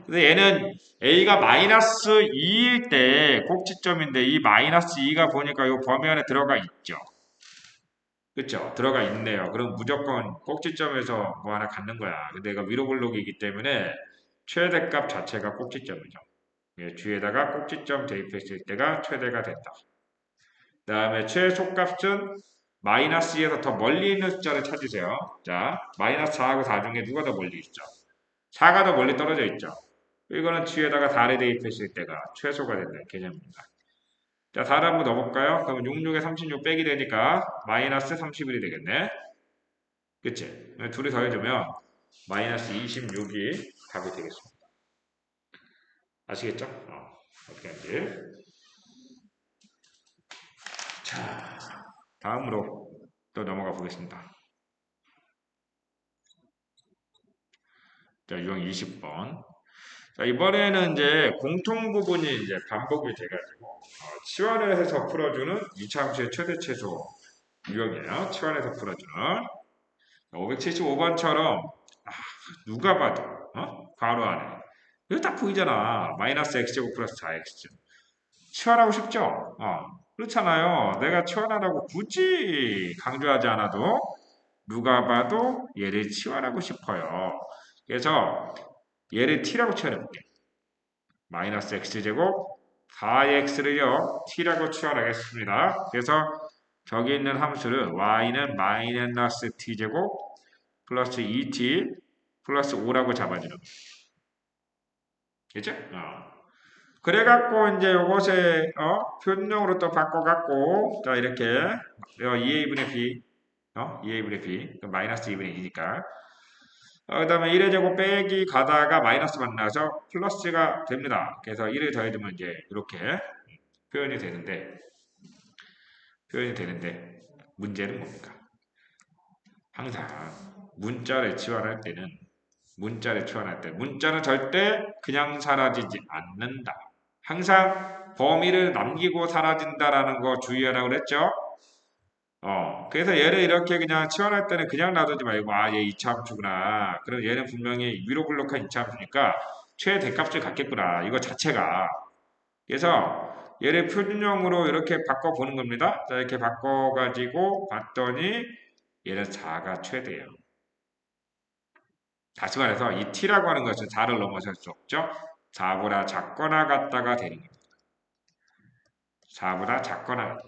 근데 얘는 A가 마이너스 2일 때 꼭지점인데 이 마이너스 2가 보니까 이 범위 안에 들어가 있죠. 그쵸? 들어가 있네요. 그럼 무조건 꼭지점에서 뭐 하나 갖는 거야. 근데 얘가 위로 블록이기 때문에 최대값 자체가 꼭지점이죠. 예, 뒤에다가 꼭지점 대입했을 때가 최대가 된다. 그 다음에 최소값은 마이너스 2에서 더 멀리 있는 숫자를 찾으세요. 자, 마이너스 4하고 4 중에 누가 더 멀리 있죠? 4가 더 멀리 떨어져 있죠. 이거는 뒤에다가 4를 대입했을 때가 최소가 된다는 개념입니다. 자, 4를 한번 넣어볼까요? 그럼 66에 36 빼기 되니까 마이너스 31이 되겠네. 그치? 둘이 더해주면 마이너스 26이 답이 되겠습니다. 아시겠죠? 어떻게 하는지. 자, 다음으로 또 넘어가 보겠습니다. 자, 유형 20번. 자, 이번에는 이제 공통 부분이 이제 반복이 돼가지고, 치환을 해서 풀어주는 이차함수의 최대 최소 유형이에요. 치환해서 풀어주는. 575번처럼, 누가 봐도, 괄호 안에. 이거 딱 보이잖아. 마이너스 x제곱 플러스 4x. 치환하고 싶죠? 그렇잖아요. 내가 치환하라고 굳이 강조하지 않아도 누가 봐도 얘를 치환하고 싶어요. 그래서 얘를 t라고 치환해볼게. 마이너스 x제곱 4x를요 t라고 치환하겠습니다. 그래서 저기 있는 함수를 y는 마이너스 t제곱 플러스 2t 플러스 5라고 잡아주는 거예요. 그죠? 그래갖고 이제 요것에 표준형으로 또 바꿔갖고 자 이렇게 2a분의 b 2a분의 b 마이너스 2분의 2니까 그 다음에 1의 제곱 빼기 가다가 마이너스 만나서 플러스가 됩니다. 그래서 1을 더해주면 이제 이렇게 표현이 되는데 문제는 뭡니까? 항상 문자를 치환할 때 문자는 절대 그냥 사라지지 않는다. 항상 범위를 남기고 사라진다라는 거 주의하라고 그랬죠? 그래서 얘를 이렇게 그냥 치환할 때는 그냥 놔두지 말고, 얘 이차함수구나. 그럼 얘는 분명히 위로 블록한 이차함수니까 최대값을 갖겠구나. 이거 자체가. 그래서 얘를 표준형으로 이렇게 바꿔보는 겁니다. 자, 이렇게 바꿔가지고 봤더니 얘는 4가 최대예요. 다시 말해서 이 t라고 하는 것은 4를 넘어설 수 없죠. 4보다 작거나 같다가 되는 겁니다. 4보다 작거나 같다.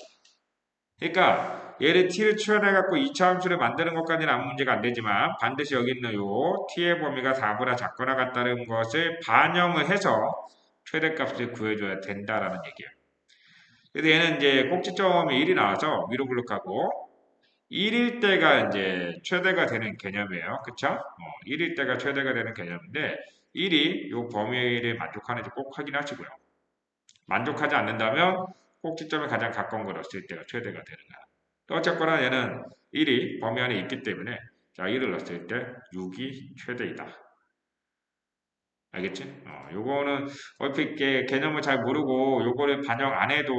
그러니까 얘를 t를 치환해갖고 2차 함수를 만드는 것까지는 아무 문제가 안 되지만 반드시 여기 있는 요 t의 범위가 4보다 작거나 같다는 것을 반영을 해서 최대값을 구해줘야 된다라는 얘기예요. 그래서 얘는 이제 꼭지점이 1이 나와서 위로 블록하고 1일 때가 이제 최대가 되는 개념이에요. 그쵸? 1일 때가 최대가 되는 개념인데 1이 요 범위를 만족하는지 꼭 확인하시고요. 만족하지 않는다면 꼭지점에 가장 가까운 걸 넣었을 때가 최대가 되는 거야. 어쨌거나 얘는 1이 범위 안에 있기 때문에 자 1을 넣었을 때 6이 최대이다. 알겠지? 요거는 얼핏 개념을 잘 모르고 요거를 반영 안 해도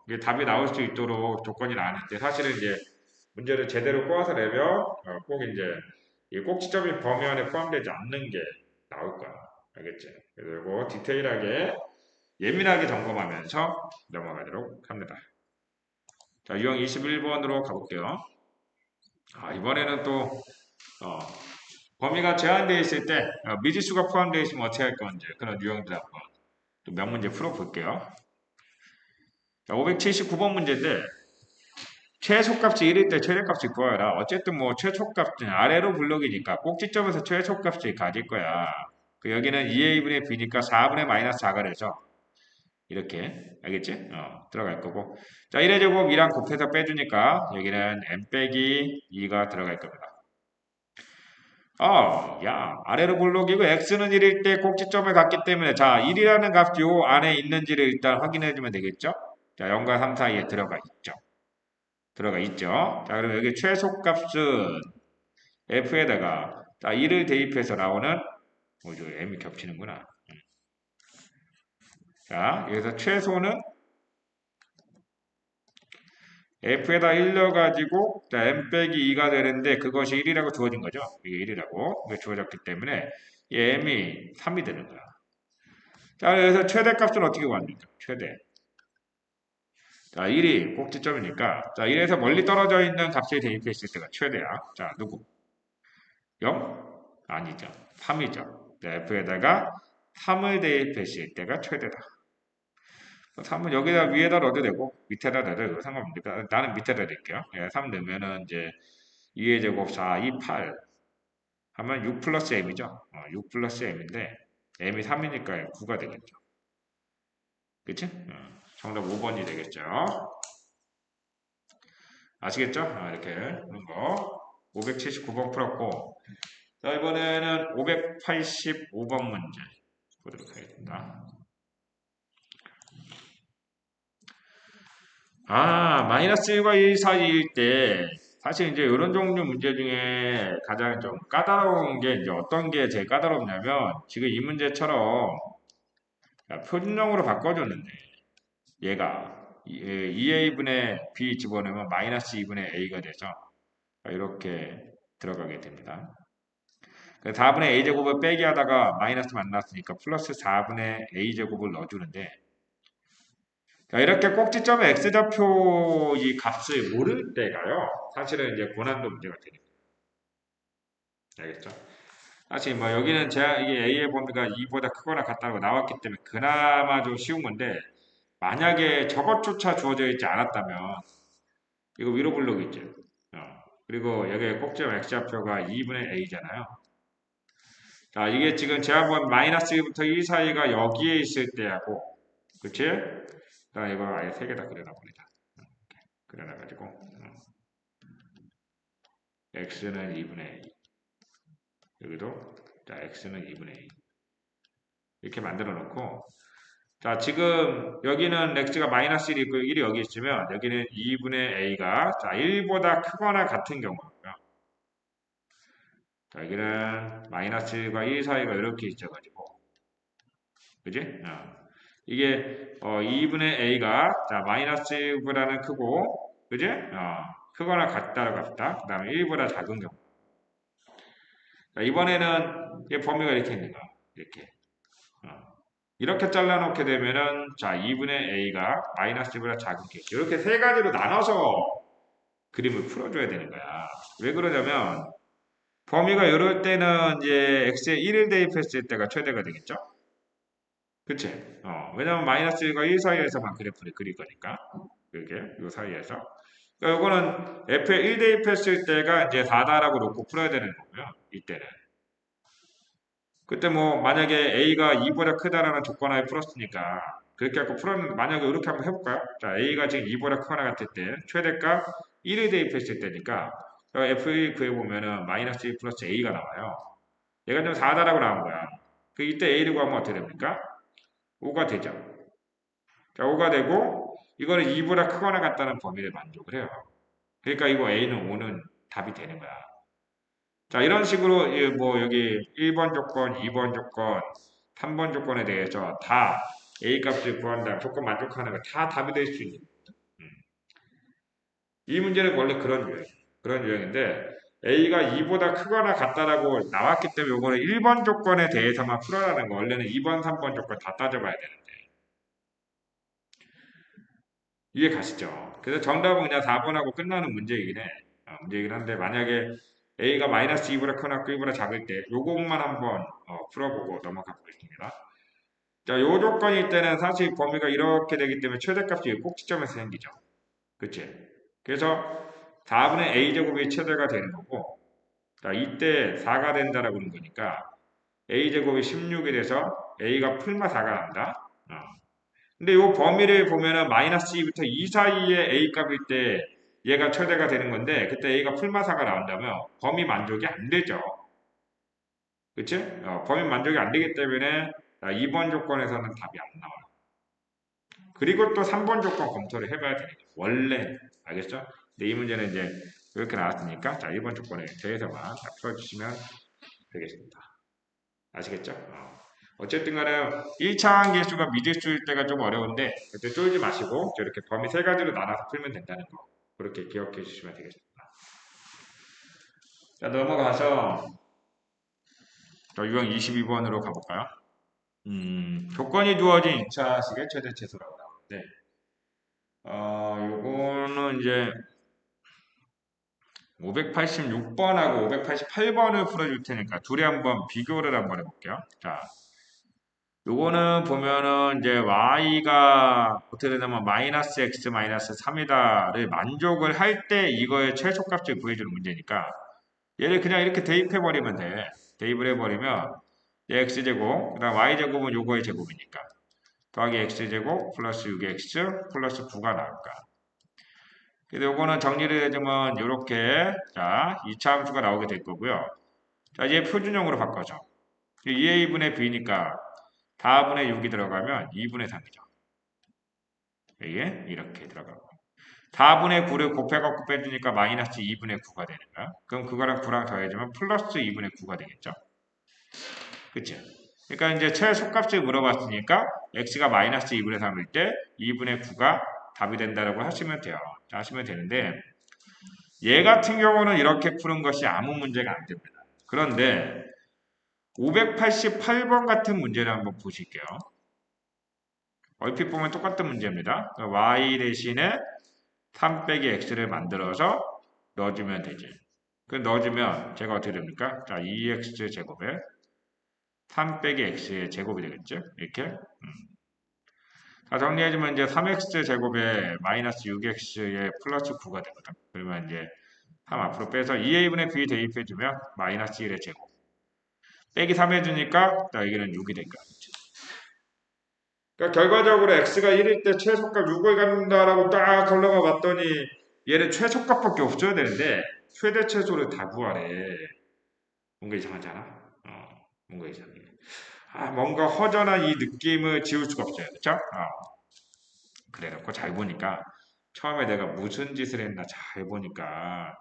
이게 답이 나올 수 있도록 조건이 나왔는데 사실은 이제 문제를 제대로 꼬아서 내면 꼭 이제 이 꼭지점이 범위 안에 포함되지 않는 게 나올 거야. 알겠지? 그래서 이거 디테일하게 예민하게 점검하면서 넘어가도록 합니다. 자, 유형 21번으로 가볼게요. 이번에는 또 범위가 제한되어 있을 때 미지수가 포함되어 있으면 어떻게 할 건지 그런 유형들 한번 또 몇 문제 풀어볼게요. 자, 579번 문제인데 최소값이 1일 때 최대값이 구하라. 어쨌든 뭐 최소값은 아래로 블록이니까 꼭지점에서 최소값을 가질 거야. 여기는 2a분의 b니까 4분의 마이너스 4가 돼서 이렇게 알겠지? 들어갈 거고 자 1의 제곱 2랑 곱해서 빼주니까 여기는 m 빼기 2가 들어갈 겁니다. 아래로 블록이고 x는 1일 때 꼭지점을 갖기 때문에 자 1이라는 값이 요 안에 있는지를 일단 확인해 주면 되겠죠? 자 0과 3 사이에 들어가 있죠. 자 그럼 여기 최소값은 f에다가 자 2를 대입해서 나오는 뭐죠? m이 겹치는구나. 자 여기서 최소는 f에다 1 넣어가지고 자, m 빼기 2가 되는데 그것이 1이라고 주어진 거죠. 이게 1이라고 주어졌기 때문에 이 m이 3이 되는 거야. 자, 그래서 최대값은 어떻게 구합니까? 최대. 자, 1이 꼭지점이니까 자, 1에서 멀리 떨어져 있는 값에 대입했을 때가 최대야. 자, 누구? 0? 아니죠. 3이죠. f에다가 3을 대입했을 때가 최대다. 3은 여기다 위에다 넣어도 되고 밑에다 넣어도 되고 상관없으니까 나는 밑에다 넣을게요. 예, 3 넣으면은 이제 2의 제곱 4, 2, 8 하면 6 플러스 m이죠. 6 플러스 m인데 m이 3이니까 9가 되겠죠. 그치? 정답 5번이 되겠죠. 아시겠죠? 이렇게 하는 거. 579번 풀었고 자, 이번에는 585번 문제 보도록 하겠습니다. 마이너스 1과 1 사이일 때 사실 이제 이런 종류 문제 중에 가장 좀 까다로운 게 이제 어떤 게 제일 까다롭냐면 지금 이 문제처럼 표준형으로 바꿔줬는데 얘가 2a분의 b 집어넣으면 마이너스 2분의 a가 돼서 이렇게 들어가게 됩니다. 4분의 a제곱을 빼기 하다가 마이너스 만났으니까 플러스 4분의 a제곱을 넣어주는데 자, 이렇게 꼭지점의 x좌표 이 값을 모를 때가요. 사실은 이제 고난도 문제가 되는 거예요. 알겠죠? 사실 뭐 여기는 제가 이게 a의 범위가 2보다 크거나 같다고 나왔기 때문에 그나마 좀 쉬운 건데 만약에 저것조차 주어져 있지 않았다면 이거 위로 블록이죠. 그리고 여기 꼭지점 x좌표가 2분의 a잖아요. 자, 이게 지금 제가 본 마이너스 1부터 2 사이가 여기에 있을 때하고 그치? 자, 이거 아예 세 개 다 그려놔버리자. 그려놔가지고 x는 2분의 a 여기도 자 x는 2분의 a 이렇게 만들어 놓고 자 지금 여기는 x가 마이너스 1이 있고 1이 여기 있으면 여기는 2분의 a가 자 1보다 크거나 같은 경우고요. 자 여기는 마이너스 1과 1 사이가 이렇게 있어가지고 그지? 이게 2분의 a가 자 마이너스 1보다는 크고 그지? 크거나 같다 그 다음에 1보다 작은 경우 자, 이번에는 이 범위가 이렇게 있는 거야 이렇게 이렇게 잘라놓게 되면은 자 2분의 a가 마이너스 1보다 작은 케이스 이렇게 세 가지로 나눠서 그림을 풀어줘야 되는 거야. 왜 그러냐면 범위가 이럴 때는 이제 x에 1을 대입했을 때가 최대가 되겠죠? 그치? 왜냐면 마이너스 1과 1 사이에서만 그래프를 그릴 거니까. 이렇게, 요 사이에서. 그러니까 요거는 f에 1 대입했을 때가 이제 4다라고 놓고 풀어야 되는 거고요. 이때는. 그때 뭐 만약에 a가 2보다 크다라는 조건 하에 풀었으니까 그렇게 갖고 풀었는데 만약에 이렇게 한번 해볼까요? 자, a가 지금 2보다 크거나 같을 때 최대값 1을 대입했을 때니까 f1 구해보면은 마이너스 1 플러스 a가 나와요. 얘가 좀 4다라고 나온 거야. 그 이때 a를 구하면 어떻게 됩니까? 5가 되죠. 자, 5가 되고 이거는 2보다 크거나 같다는 범위를 만족을 해요. 그러니까 이거 a는 5는 답이 되는 거야. 자, 이런 식으로 뭐 여기 1번 조건, 2번 조건, 3번 조건에 대해서 다 a 값을 구한다, 조건 만족하는 거 다 답이 될 수 있는. 음. 이 문제는 원래 그런 유형인데 a가 2보다 크거나 같다라고 나왔기 때문에 이거는 1번 조건에 대해서만 풀어라는 거. 원래는 2번, 3번 조건 다 따져봐야 되는데. 이해 가시죠? 그래서 정답은 그냥 4번하고 끝나는 문제이긴 해. 문제이긴 한데 만약에 a가 마이너스 2보다 크거나 1보다 작을 때 요것만 한번 풀어보고 넘어가 보겠습니다. 자, 요 조건일 때는 사실 범위가 이렇게 되기 때문에 최대값이 꼭지점에서 생기죠. 그치? 그래서 4분의 a제곱이 최대가 되는 거고 자, 이때 4가 된다라고 하는 거니까 a제곱이 16이 돼서 a가 풀마 4가 난다. 근데 이 범위를 보면은 마이너스 2부터 2 사이에 a 값일 때 얘가 최대가 되는 건데 그때 a가 풀마사가 나온다면 범위 만족이 안 되죠. 그치? 범위 만족이 안 되기 때문에 2번 조건에서는 답이 안 나와요. 그리고 또 3번 조건 검토를 해봐야 되겠죠. 원래 알겠죠? 근데 이 문제는 이제 이렇게 나왔으니까 자 1번 조건에 대해서만 풀어주시면 되겠습니다. 아시겠죠? 어쨌든 간에 1차항 계수가 미지수일 때가 좀 어려운데 그때 쫄지 마시고 저렇게 범위 세 가지로 나눠서 풀면 된다는 거. 그렇게 기억해 주시면 되겠습니다. 자, 넘어가서 저 유형 22번으로 가볼까요? 조건이 주어진 2차식의 최대 최소라고 나오는데, 요거는 이제 586번하고 588번을 풀어줄 테니까 둘이 한번 비교를 한번 해볼게요. 자, 요거는 보면은 이제 y가 어떻게 되냐면 마이너스 x 마이너스 3이다를 만족을 할 때 이거의 최소값을 구해주는 문제니까 얘를 그냥 이렇게 대입해버리면 돼. 대입을 해버리면 x제곱, 그 다음 y제곱은 요거의 제곱이니까 더하기 x제곱 플러스 6x 플러스 9가 나올까. 그래서 요거는 정리를 해주면 요렇게 자 2차 함수가 나오게 될 거고요. 자 이제 표준형으로 바꿔줘. 2a분의 b니까 4분의 6이 들어가면 2분의 3이죠. 이게 이렇게 들어가고 4분의 9를 곱해갖고 빼주니까 마이너스 2분의 9가 되는 거야. 그럼 그거랑 9랑 더해주면 플러스 2분의 9가 되겠죠. 그치? 그러니까 이제 최소값을 물어봤으니까 x가 마이너스 2분의 3일 때 2분의 9가 답이 된다라고 하시면 돼요. 하시면 되는데 얘 같은 경우는 이렇게 푸는 것이 아무 문제가 안 됩니다. 그런데 588번 같은 문제를 한번 보실게요. 얼핏 보면 똑같은 문제입니다. y 대신에 3 빼기 x를 만들어서 넣어주면 되지. 그 넣어주면 제가 어떻게 됩니까? 자, 2x 제곱에 3 빼기 x의 제곱이 되겠죠? 이렇게. 자, 정리해주면 이제 3x 제곱에 마이너스 6x의 플러스 9가 되거든. 그러면 이제 3 앞으로 빼서 2a분의 b 대입해주면 마이너스 1의 제곱. 빼기 3 해주니까 자, 여기는 6이 될 거야. 그러니까 결과적으로 x가 1일 때 최소값 6을 갖는다라고 딱 걸러가 봤더니 얘는 최소값밖에 없어야 되는데 최대 최소를 다 구하래. 뭔가 이상하지 않아? 뭔가 이상해. 뭔가 허전한 이 느낌을 지울 수가 없어요. 그쵸? 그래놓고 잘 보니까 처음에 내가 무슨 짓을 했나 잘 보니까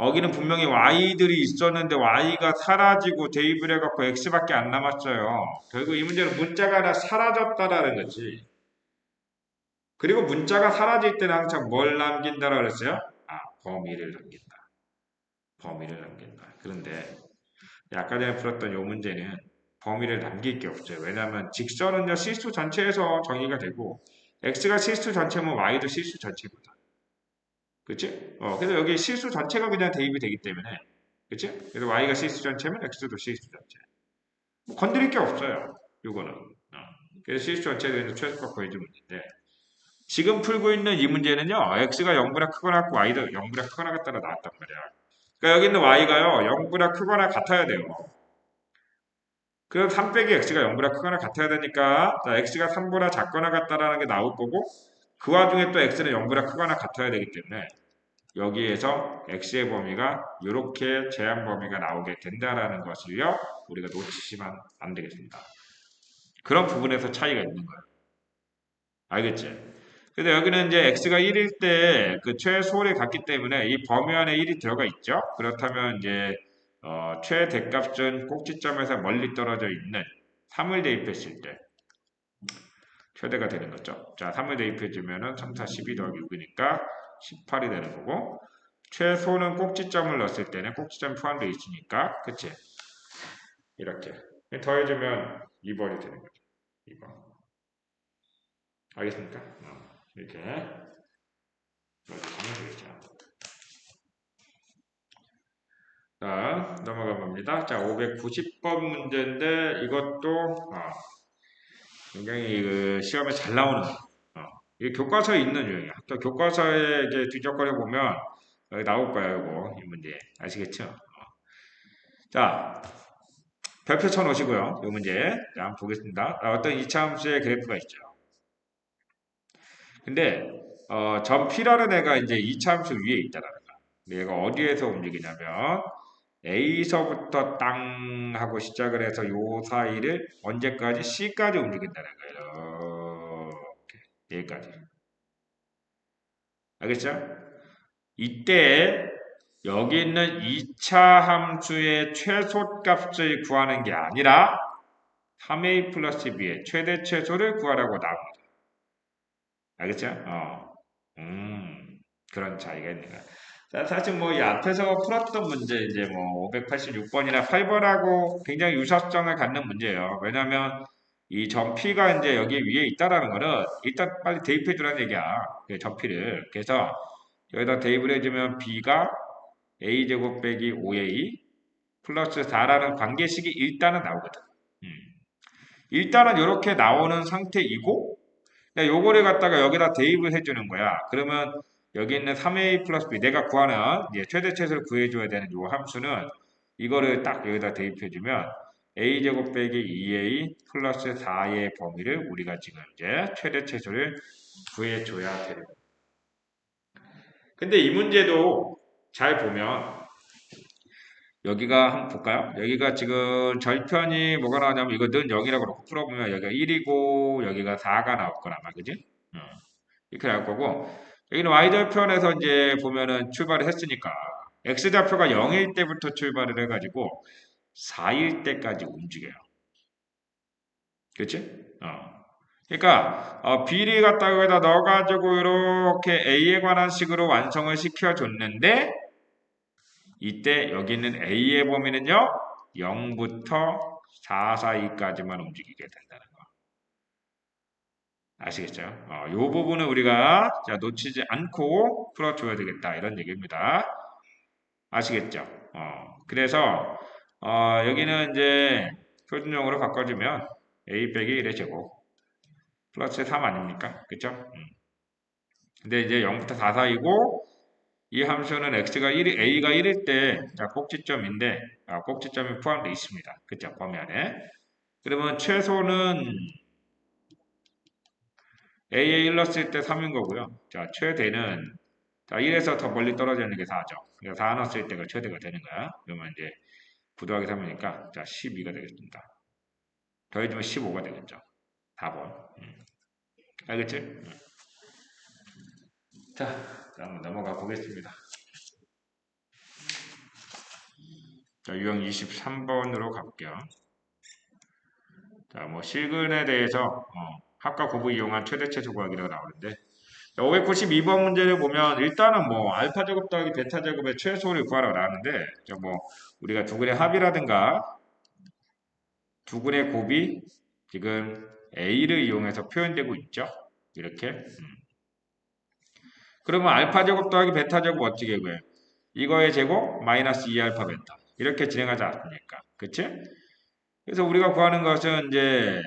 여기는 분명히 y들이 있었는데 y가 사라지고 대입을 해갖고 x밖에 안 남았어요. 결국 이 문제는 문자가 하나 사라졌다라는 거지. 그리고 문자가 사라질 때는 항상 뭘 남긴다라고 그랬어요? 범위를 남긴다. 범위를 남긴다. 그런데 아까 전에 풀었던 이 문제는 범위를 남길 게 없어요. 왜냐하면 직선은요 실수 전체에서 정의가 되고 x가 실수 전체면 y도 실수 전체입니다. 그치? 그래서 여기 실수 전체가 그냥 대입이 되기 때문에 그치? 그래서 y가 실수 전체면 x도 실수 전체. 뭐 건드릴 게 없어요. 요거는. 그래서 실수 전체에 대해서 최소값 구해주면 되는데 지금 풀고 있는 이 문제는요. x가 0보다 크거나 같고 y도 0보다 크거나 같다로 나왔단 말이야. 그러니까 여기 있는 y가요. 0보다 크거나 같아야 돼요. 그럼 3 빼기 x가 0보다 크거나 같아야 되니까 자, x가 3보다 작거나 같다라는 게 나올 거고 그 와중에 또 x는 0보다 크거나 같아야 되기 때문에 여기에서 x의 범위가 이렇게 제한 범위가 나오게 된다라는 것을요. 우리가 놓치시면 안 되겠습니다. 그런 부분에서 차이가 있는 거예요. 알겠지? 근데 여기는 이제 x가 1일 때 그 최소를 갖기 때문에 이 범위 안에 1이 들어가 있죠. 그렇다면 이제 최대값은 꼭지점에서 멀리 떨어져 있는 3을 대입했을 때 최대가 되는 거죠. 자, 3을 대입해주면은 3, 4, 12 더하기 6이니까 18이 되는 거고 최소는 꼭지점을 넣었을 때는 꼭지점이 포함되어 있으니까 그치? 이렇게 더해주면 2번이 되는 거죠. 2번 알겠습니까? 이렇게 넣어주시면 되겠죠. 자, 넘어가 봅니다. 자, 590번 문제인데 이것도 굉장히 그 시험에 잘 나오는 이게 교과서에 있는 유형이야. 또 교과서에 이제 뒤적거려 보면 여기 나올 거예요, 이거 이 문제 아시겠죠? 자, 별표 쳐놓으시고요. 이 문제 자, 한번 보겠습니다. 어떤 2차 함수의 그래프가 있죠. 근데 점 P라는 애가 이제 2차 함수 위에 있다라는 거야. 얘가 어디에서 움직이냐면 A서부터 땅 하고 시작을 해서 요 사이를 언제까지 C까지 움직인다는 거예요. 이렇게 여기까지. 알겠죠? 이때 여기 있는 2차 함수의 최소값을 구하는 게 아니라 3a 플러스 b의 최대 최소를 구하라고 나옵니다. 알겠죠? 그런 차이가 있는 거야. 자, 사실 뭐 이 앞에서 풀었던 문제 이제 뭐 586번이나 8번하고 굉장히 유사성을 갖는 문제예요. 왜냐하면 이 점피가 이제 여기 위에 있다라는 거는 일단 빨리 대입해 주라는 얘기야. 그 점피를. 그래서 여기다 대입을 해주면 b가 a제곱 빼기 5a 플러스 4라는 관계식이 일단은 나오거든. 음. 일단은 이렇게 나오는 상태이고 요거를 갖다가 여기다 대입을 해주는 거야. 그러면 여기 있는 3a 플러스 b 내가 구하는 이제 최대치수를 구해줘야 되는 요 함수는 이거를 딱 여기다 대입해주면 a제곱 빼기 2a 플러스 4의 범위를 우리가 지금 이제 최대치수를 구해줘야 되는 거야. 근데 이 문제도 잘 보면 여기가 한번 볼까요? 여기가 지금 절편이 뭐가 나오냐면 이거 는 0이라고 놓고 풀어보면 여기가 1이고 여기가 4가 나올 거란 말 그지? 어. 이렇게 나올 거고 여기는 y절편에서 이제 보면은 출발을 했으니까 x좌표가 0일 때부터 출발을 해가지고 4일 때까지 움직여요. 그렇지? 그러니까 b를 갖다가 여기다 넣어가지고 이렇게 a에 관한 식으로 완성을 시켜줬는데 이때 여기 있는 a의 범위는요 0부터 4 사이까지만 움직이게 된다는 거. 아시겠죠? 요 부분을 우리가 자, 놓치지 않고 풀어줘야 되겠다 이런 얘기입니다. 아시겠죠? 그래서 여기는 이제 표준형으로 바꿔주면 a 빼기 1의 제곱 플러스 3 아닙니까? 그쵸? 근데 이제 0부터 4 사이고 이 함수는 x가 1, a가 1일 때 자, 꼭지점인데 꼭지점이 포함되어 있습니다. 그쵸? 범위 안에. 그러면 최소는 a에 1 넣었을 때 3인 거고요. 자, 최대는 자, 1에서 더 멀리 떨어져 있는 게 4죠. 그러니까 4 넣었을 때가 최대가 되는 거야. 그러면 이제 9 더하기 3이니까 자, 12가 되겠습니다. 더해주면 15가 되겠죠. 4번. 알겠지? 자, 한번 넘어가 보겠습니다. 자, 유형 23번으로 가볼게요. 자, 뭐 실근에 대해서 합과 곱을 이용한 최대최소 구하기라고 나오는데 592번 문제를 보면 일단은 뭐 알파 제곱 더하기 베타 제곱의 최소를 구하라고 나왔는데 뭐 우리가 두 근의 합이라든가 두 근의 곱이 지금 a를 이용해서 표현되고 있죠. 이렇게. 그러면 알파 제곱 더하기 베타 제곱 어떻게 구해요? 이거의 제곱 마이너스 2알파 베타 이렇게 진행하지 않습니까? 그치? 그래서 우리가 구하는 것은 이제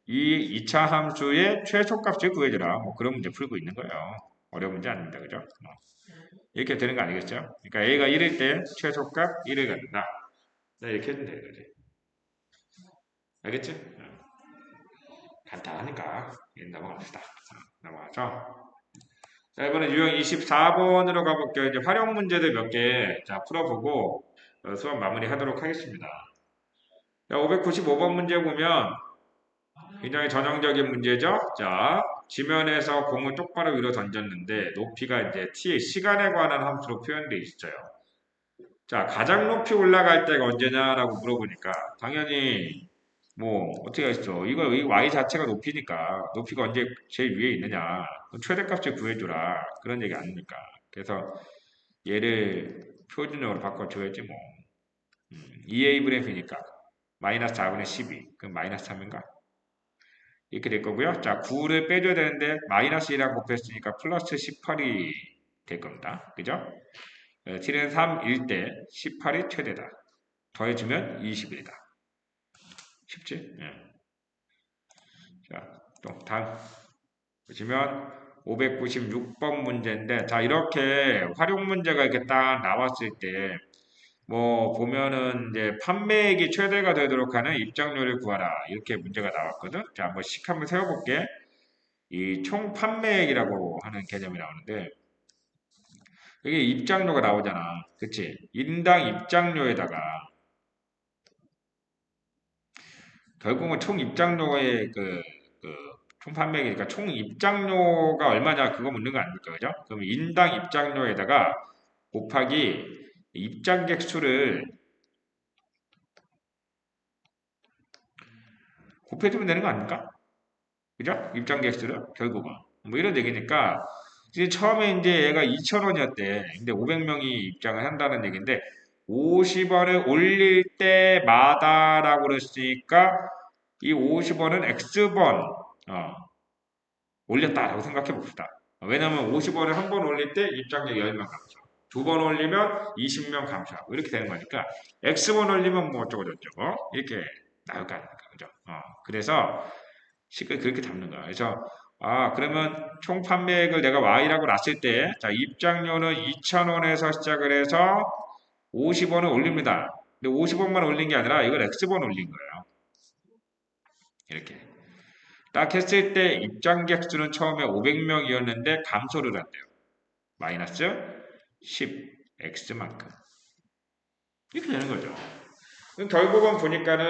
이 2차 함수의 최소값을 구해주라. 뭐 그런 문제 풀고 있는 거예요. 어려운 문제 아닙니다. 그죠? 이렇게 되는 거 아니겠죠? 그러니까 a가 1일 때 최소값 1을 갖는다. 네, 이렇게 해주면 되는 거지. 알겠지? 간단하니까 넘어갑시다. 넘어가죠. 자, 이번에 유형 24번으로 가볼게요. 이제 활용 문제들 몇 개 풀어보고 수업 마무리 하도록 하겠습니다. 595번 문제 보면 굉장히 전형적인 문제죠. 자, 지면에서 공을 똑바로 위로 던졌는데 높이가 이제 t의 시간에 관한 함수로 표현되어 있어요. 자, 가장 높이 올라갈 때가 언제냐라고 물어보니까 당연히 뭐 어떻게 하겠어? 이거 이 y 자체가 높이니까 높이가 언제 제일 위에 있느냐? 최대값을 구해주라 그런 얘기 아닙니까? 그래서 얘를 표준형으로 바꿔줘야지 뭐. 2a 분의 b니까 마이너스 4분의 12 그럼 마이너스 3인가? 이렇게 될 거고요. 자, 9를 빼줘야 되는데 마이너스 1이랑 곱했으니까 플러스 18이 될 겁니다. 그죠? t는 3일 때 18이 최대다. 더해주면 21이다. 쉽지? 예. 자, 또 다음 보시면 596번 문제인데 자 이렇게 활용 문제가 이렇게 딱 나왔을 때 뭐 보면은 이제 판매액이 최대가 되도록 하는 입장료를 구하라 이렇게 문제가 나왔거든. 자 한번 씩 한번 세워볼게. 이 총 판매액이라고 하는 개념이 나오는데 이게 입장료가 나오잖아. 그치? 인당 입장료에다가 결국은 총 입장료의 총 판매액이니까 총 입장료가 얼마냐 그거 묻는 거 아닙니까? 그죠? 그럼 인당 입장료에다가 곱하기 입장객 수를 곱해주면 되는 거 아닙니까? 그죠? 입장객 수를 결국은 뭐 이런 얘기니까 이제 처음에 이제 얘가 2,000원이었대. 근데 500명이 입장을 한다는 얘기인데 50원을 올릴 때마다라고 그랬으니까 이 50원은 X번 올렸다라고 생각해 봅시다. 왜냐하면 50원을 한 번 올릴 때 입장료 10명 감소. 두 번 올리면 20명 감소하고 이렇게 되는 거니까 X번 올리면 뭐 어쩌고저쩌고 이렇게 나올 거 아닙니까? 그죠? 그래서 식을 그렇게 담는 거야. 그래서 그러면 총 판매액을 내가 Y라고 놨을 때, 자, 입장료는 2,000원에서 시작을 해서 50원을 올립니다. 근데 50원만 올린 게 아니라 이걸 X번 올린 거예요. 이렇게. 딱 했을 때 입장객 수는 처음에 500명이었는데 감소를 한대요. 마이너스 10, X만큼. 이렇게 되는 거죠. 결국은 보니까는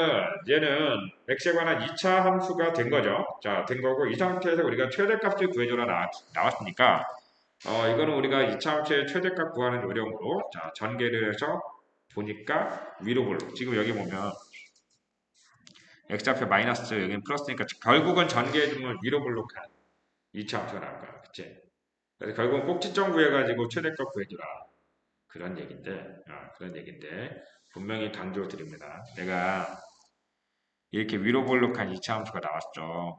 얘는 X에 관한 2차 함수가 된 거죠. 자, 된 거고 이 상태에서 우리가 최대값을 구해줘라 나왔으니까 이거는 우리가 2차 함수의 최대값 구하는 요령으로 자, 전개를 해서 보니까 위로 볼록. 지금 여기 보면 X좌표 마이너스 여기는 플러스니까 결국은 전개해주면 위로 볼록한 2차 함수가 나올 거야. 그치? 그래서 결국은 꼭지점 구해가지고 최대값 구해주라. 그런 얘기인데 분명히 강조 드립니다. 내가 이렇게 위로 볼록한 2차 함수가 나왔죠.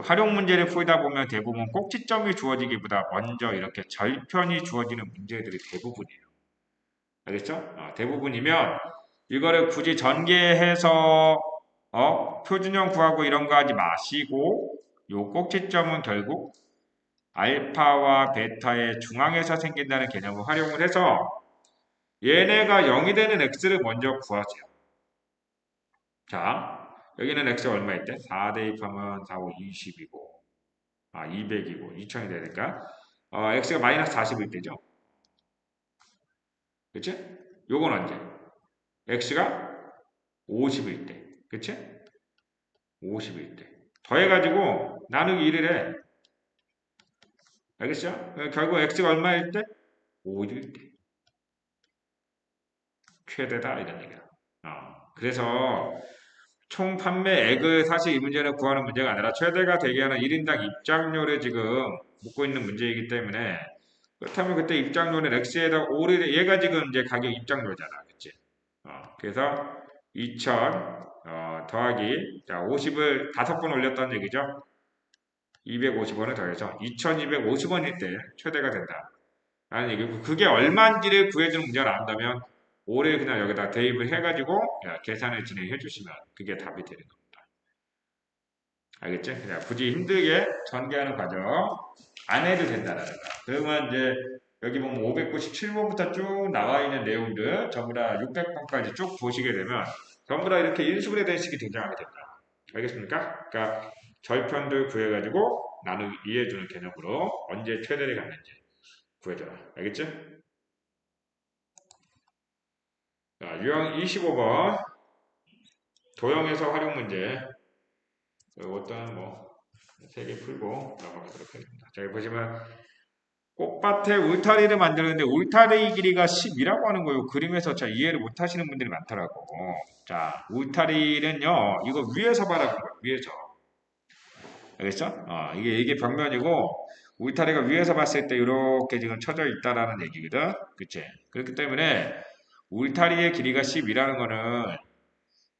활용 문제를 풀다 보면 대부분 꼭지점이 주어지기보다 먼저 이렇게 절편이 주어지는 문제들이 대부분이에요. 알겠죠? 대부분이면 이거를 굳이 전개해서 표준형 구하고 이런 거 하지 마시고 요 꼭지점은 결국 알파와 베타의 중앙에서 생긴다는 개념을 활용을 해서 얘네가 0이 되는 x를 먼저 구하세요. 자, 여기는 x가 얼마일 때? 4 대입하면 4, 5, 20이고 200이고 2000이 되니까 x가 마이너스 40일 때죠. 그치? 요건 언제? x가 50일 때. 그치? 50일 때. 더해가지고 나누기 1을 해. 알겠죠? 결국 x가 얼마일 때? 5일 때. 최대다 이런 얘기야. 그래서 총 판매액을 사실 이 문제는 구하는 문제가 아니라 최대가 되게 하는 1인당 입장료를 지금 묻고 있는 문제이기 때문에 그렇다면 그때 입장료는 X에다 5를 얘가 지금 이제 가격 입장료잖아. 그치? 그래서 2000 더하기 자 50을 5번 올렸다는 얘기죠. 250원을 더해서 2250원일 때 최대가 된다. 라는 얘기고 그게 얼마인지를 구해주는 문제를 안다면 5를 그냥 여기다 대입을 해가지고 계산을 진행해 주시면 그게 답이 되는 겁니다. 알겠지? 그냥 굳이 힘들게 전개하는 과정 안 해도 된다는 거. 그러면 이제 여기 보면 597번부터 쭉 나와 있는 내용들 전부 다 600번까지 쭉 보시게 되면 전부 다 이렇게 인수분해 대식이 등장하게 됩니다. 알겠습니까? 그러니까 절편들 구해가지고 나누기 이해해주는 개념으로 언제 최대를 갖는지 구해줘라. 알겠지? 자, 유형 25번 도형에서 활용 문제 이것도 뭐 3개 풀고 넘어가도록 하겠습니다. 자, 여기 보시면 꽃밭에 울타리를 만드는데 울타리 길이가 10이라고 하는 거예요. 그림에서 잘 이해를 못 하시는 분들이 많더라고. 자, 울타리는요, 이거 위에서 바라보는 거예요. 위에서. 알겠죠? 이게 벽면이고, 울타리가 위에서 봤을 때 이렇게 지금 쳐져 있다라는 얘기거든. 그치? 그렇기 때문에 울타리의 길이가 10이라는 거는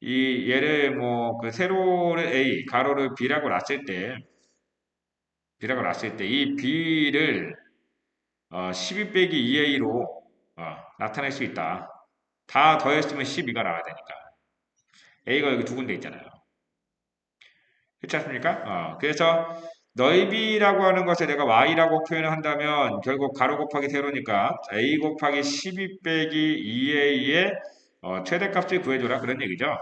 이 얘를 뭐 그 세로를 A, 가로를 B라고 놨을 때 이 B를 12 빼기 2A로 나타낼 수 있다. 다 더했으면 12가 나와야 되니까. A가 여기 두 군데 있잖아요. 그렇지 않습니까? 그래서 넓이라고 하는 것을 내가 Y라고 표현을 한다면 결국 가로 곱하기 세로니까 A 곱하기 12 빼기 2A의 최대값을 구해줘라 그런 얘기죠.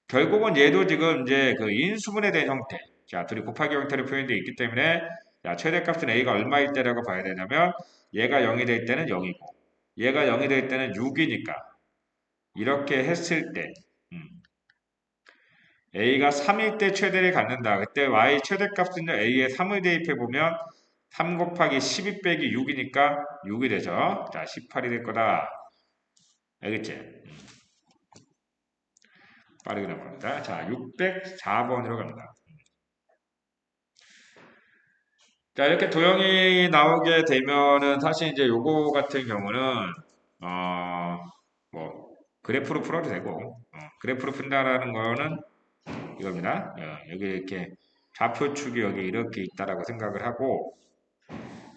결국은 얘도 지금 이제 그 인수분해 된 형태. 자, 둘이 곱하기 형태로 표현되어 있기 때문에 자, 최대값은 A가 얼마일 때라고 봐야 되냐면 얘가 0이 될 때는 0이고 얘가 0이 될 때는 6이니까 이렇게 했을 때 A가 3일 때 최대를 갖는다. 그때 Y 최대값은요 A에 3을 대입해 보면 3 곱하기 12 빼기 6이니까 6이 되죠. 자, 18이 될 거다. 알겠지? 빠르게 넘어갑니다. 자, 604번으로 갑니다. 자, 이렇게 도형이 나오게 되면은 사실 이제 요거 같은 경우는 어, 뭐 그래프로 풀어도 되고 그래프로 푼다라는 거는 이겁니다. 여기 이렇게 좌표축이 여기 이렇게 있다라고 생각을 하고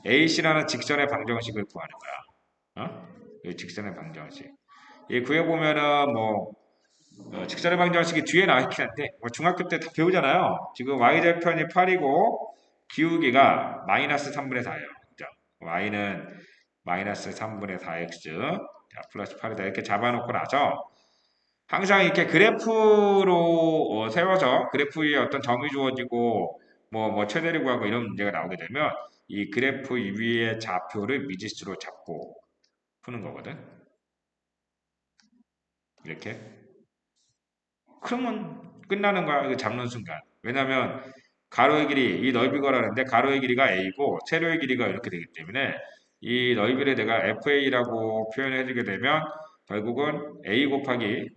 AC라는 직선의 방정식을 구하는 거야. 이 직선의 방정식. 이 구해 보면은 뭐 직선의 방정식이 뒤에 나와 있긴 한데 뭐 중학교 때 다 배우잖아요. 지금 y절편이 8이고 기울기가 마이너스 3분의 4예요. 그죠? y는 마이너스 3분의 4x 자, 플러스 8이다 이렇게 잡아놓고 나서 항상 이렇게 그래프로 세워서 그래프 위에 어떤 점이 주어지고 뭐 최대를 구하고 이런 문제가 나오게 되면 이 그래프 위에 좌표를 미지수로 잡고 푸는 거거든. 이렇게. 그러면 끝나는 거야. 이거 잡는 순간. 왜냐면 가로의 길이 이 넓이거라는데 가로의 길이가 a고 세로의 길이가 이렇게 되기 때문에 이 넓이를 내가 fa라고 표현해 주게 되면 결국은 a 곱하기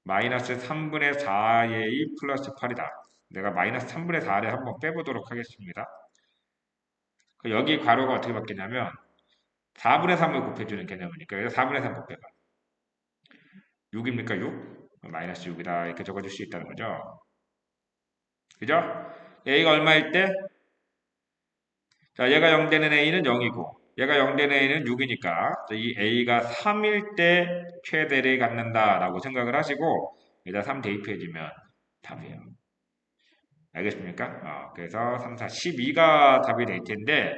마이너스 3분의 4의 2 플러스 8이다. 내가 마이너스 3분의 4를 한번 빼보도록 하겠습니다. 여기 괄호가 어떻게 바뀌냐면 4분의 3을 곱해주는 개념이니까 그래서 4분의 3 곱해봐. 6입니까 6? 마이너스 6이다 이렇게 적어줄 수 있다는 거죠. 그죠? a가 얼마일 때? 자, 얘가 0 되는 a는 0이고 얘가 0 되는 a는 6이니까 이 a가 3일 때 최대를 갖는다라고 생각을 하시고 여기다 3 대입해주면 답이에요. 알겠습니까? 그래서 3, 4, 12가 답이 될 텐데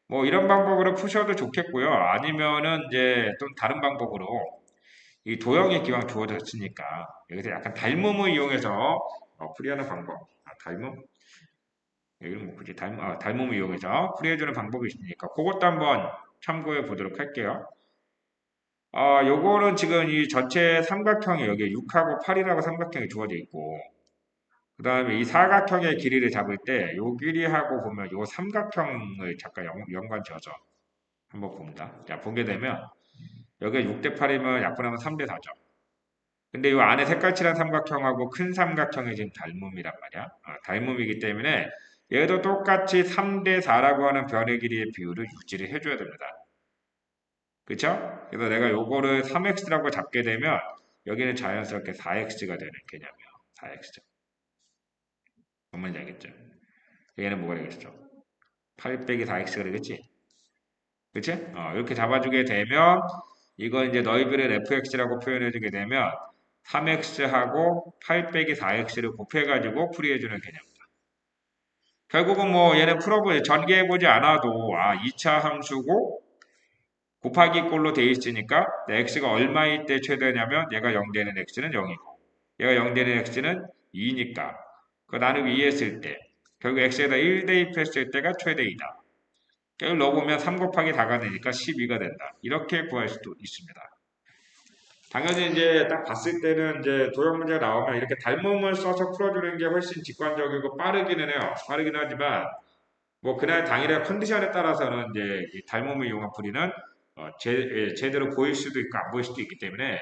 뭐 이런 방법으로 푸셔도 좋겠고요. 아니면은 이제 좀 다른 방법으로 이 도형이 기왕 주어졌으니까 여기서 약간 닮음을 이용해서 풀이하는 방법. 닮음? 여기는 뭐 굳이 닮음을 이용해서 풀이해주는 방법이 있으니까 그것도 한번 참고해 보도록 할게요. 요거는 지금 이 전체 삼각형이 여기 6하고 8이라고 삼각형이 주어져 있고 그 다음에 이 사각형의 길이를 잡을 때 요 길이하고 보면 요 삼각형을 잠깐 연관 지어서 한번 봅니다. 자, 보게 되면 여기가 6대 8이면 약분하면 3대 4죠. 근데 이 안에 색깔칠한 삼각형하고 큰 삼각형이 지금 닮음이란 말이야. 닮음이기 때문에 얘도 똑같이 3대 4라고 하는 변의 길이의 비율을 유지를 해줘야 됩니다. 그쵸? 그래서 내가 요거를 3x라고 잡게 되면 여기는 자연스럽게 4x가 되는 개념이에요. 4x. 뭔 말인지 알겠죠? 얘는 뭐가 되겠죠? 8 빼기 4x가 되겠지? 그치? 이렇게 잡아주게 되면 이건 이제 너희들의 fx라고 표현해주게 되면 3x하고 8 빼기 4x를 곱해가지고 풀이해주는 개념이다. 결국은 뭐 얘는 전개해보지 않아도 2차 함수고 곱하기 꼴로 돼 있으니까 x가 얼마일 때 최대냐면 얘가 0 되는 x는 0이고 얘가 0 되는 x는 2니까 그 나누기 2 했을 때 결국 x에다 1 대입했을 때가 최대이다. 이걸 넣어보면 3 곱하기 4가 되니까 12가 된다. 이렇게 구할 수도 있습니다. 당연히 이제 딱 봤을 때는 이제 도형 문제가 나오면 이렇게 닮음을 써서 풀어주는 게 훨씬 직관적이고 빠르기는 해요. 빠르긴 하지만 뭐 그날 당일의 컨디션에 따라서는 이제 이 닮음을 이용한 풀이는 제대로 보일 수도 있고 안 보일 수도 있기 때문에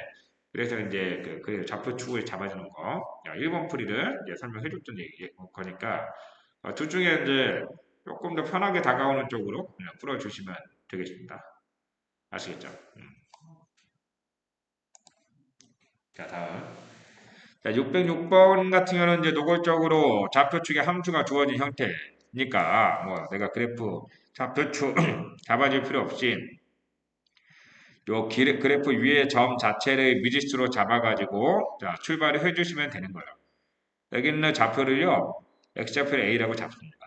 그래서 이제 그 좌표축을 잡아주는 거 1번 풀이를 이제 설명해 줬던 거니까 둘 중에 이제 조금 더 편하게 다가오는 쪽으로 그냥 풀어주시면 되겠습니다. 아시겠죠? 자, 다음. 자, 606번 같은 경우는 이제 노골적으로 좌표축에 함수가 주어진 형태니까 뭐 내가 그래프 좌표축 잡아줄 필요 없이 그래프 위에 점 자체를 미지수로 잡아가지고 자, 출발을 해주시면 되는 거예요. 여기 있는 좌표를요, x좌표를 a라고 잡습니다.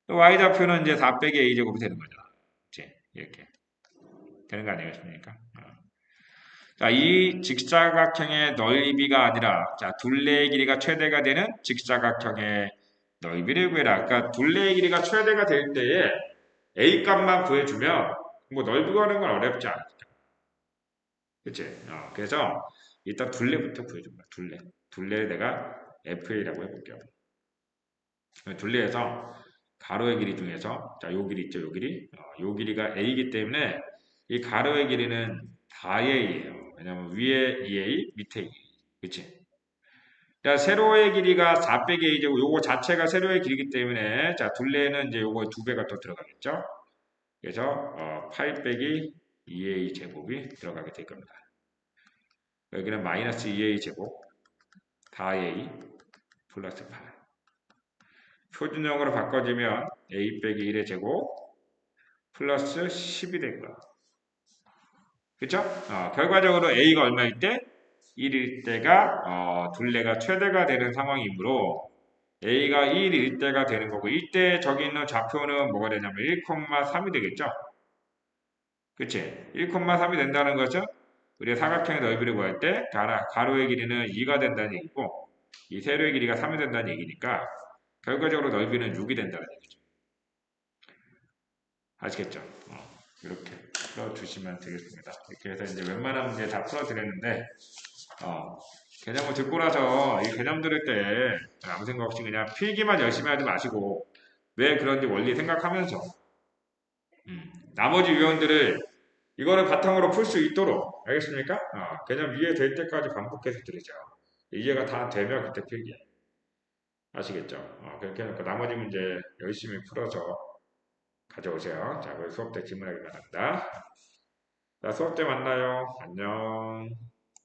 y좌표는 이제 4 빼기 a제곱이 되는 거죠. 이제 이렇게 되는 거 아니겠습니까? 자, 이 직사각형의 넓이가 아니라 자, 둘레의 길이가 최대가 되는 직사각형의 넓이를 구해라. 그러니까 둘레의 길이가 최대가 될 때에 a 값만 구해주면 뭐 넓이 구하는 건 어렵지 않아. 그치? 그래서 일단 둘레부터 구해준 거야. 둘레. 둘레를 내가 FA라고 해볼게요. 둘레에서 가로의 길이 중에서 자, 요 길이 있죠, 요 길이. 요 길이가 A이기 때문에 이 가로의 길이는 4A예요. 왜냐면 위에 2A, 밑에 2A. 그치? 자, 세로의 길이가 4 빼기 a제곱, 요거 자체가 세로의 길이기 때문에, 자, 둘레는 이제 요거 2배가 더 들어가겠죠? 그래서, 8 빼기 2a 제곱이 들어가게 될 겁니다. 여기는 마이너스 2a 제곱, 4a 플러스 8. 표준형으로 바꿔주면 a 빼기 1의 제곱, 플러스 10이 되고요. 그쵸? 결과적으로 a가 얼마일 때? 1일 때가, 둘레가 최대가 되는 상황이므로, a가 1일 때가 되는 거고, 이때 저기 있는 좌표는 뭐가 되냐면 1,3이 되겠죠? 그치? 1,3이 된다는 것은 우리가 사각형의 넓이를 구할 때 가로의 길이는 2가 된다는 얘기고 이 세로의 길이가 3이 된다는 얘기니까 결과적으로 넓이는 6이 된다는 얘기죠. 아시겠죠? 이렇게 풀어주시면 되겠습니다. 이렇게 해서 이제 웬만한 문제 다 풀어드렸는데 개념을 듣고 나서 이 개념 들을 때 아무 생각 없이 그냥 필기만 열심히 하지 마시고 왜 그런지 원리 생각하면서 나머지 유형들을 이거를 바탕으로 풀 수 있도록 알겠습니까? 개념 이해될 때까지 반복해서 들으죠. 이해가 다 되면 그때 필기 아시겠죠? 그렇게 해놓고 나머지 문제 열심히 풀어서 가져오세요. 자, 우리 수업 때 질문하기 바랍니다. 자, 수업 때 만나요. 안녕.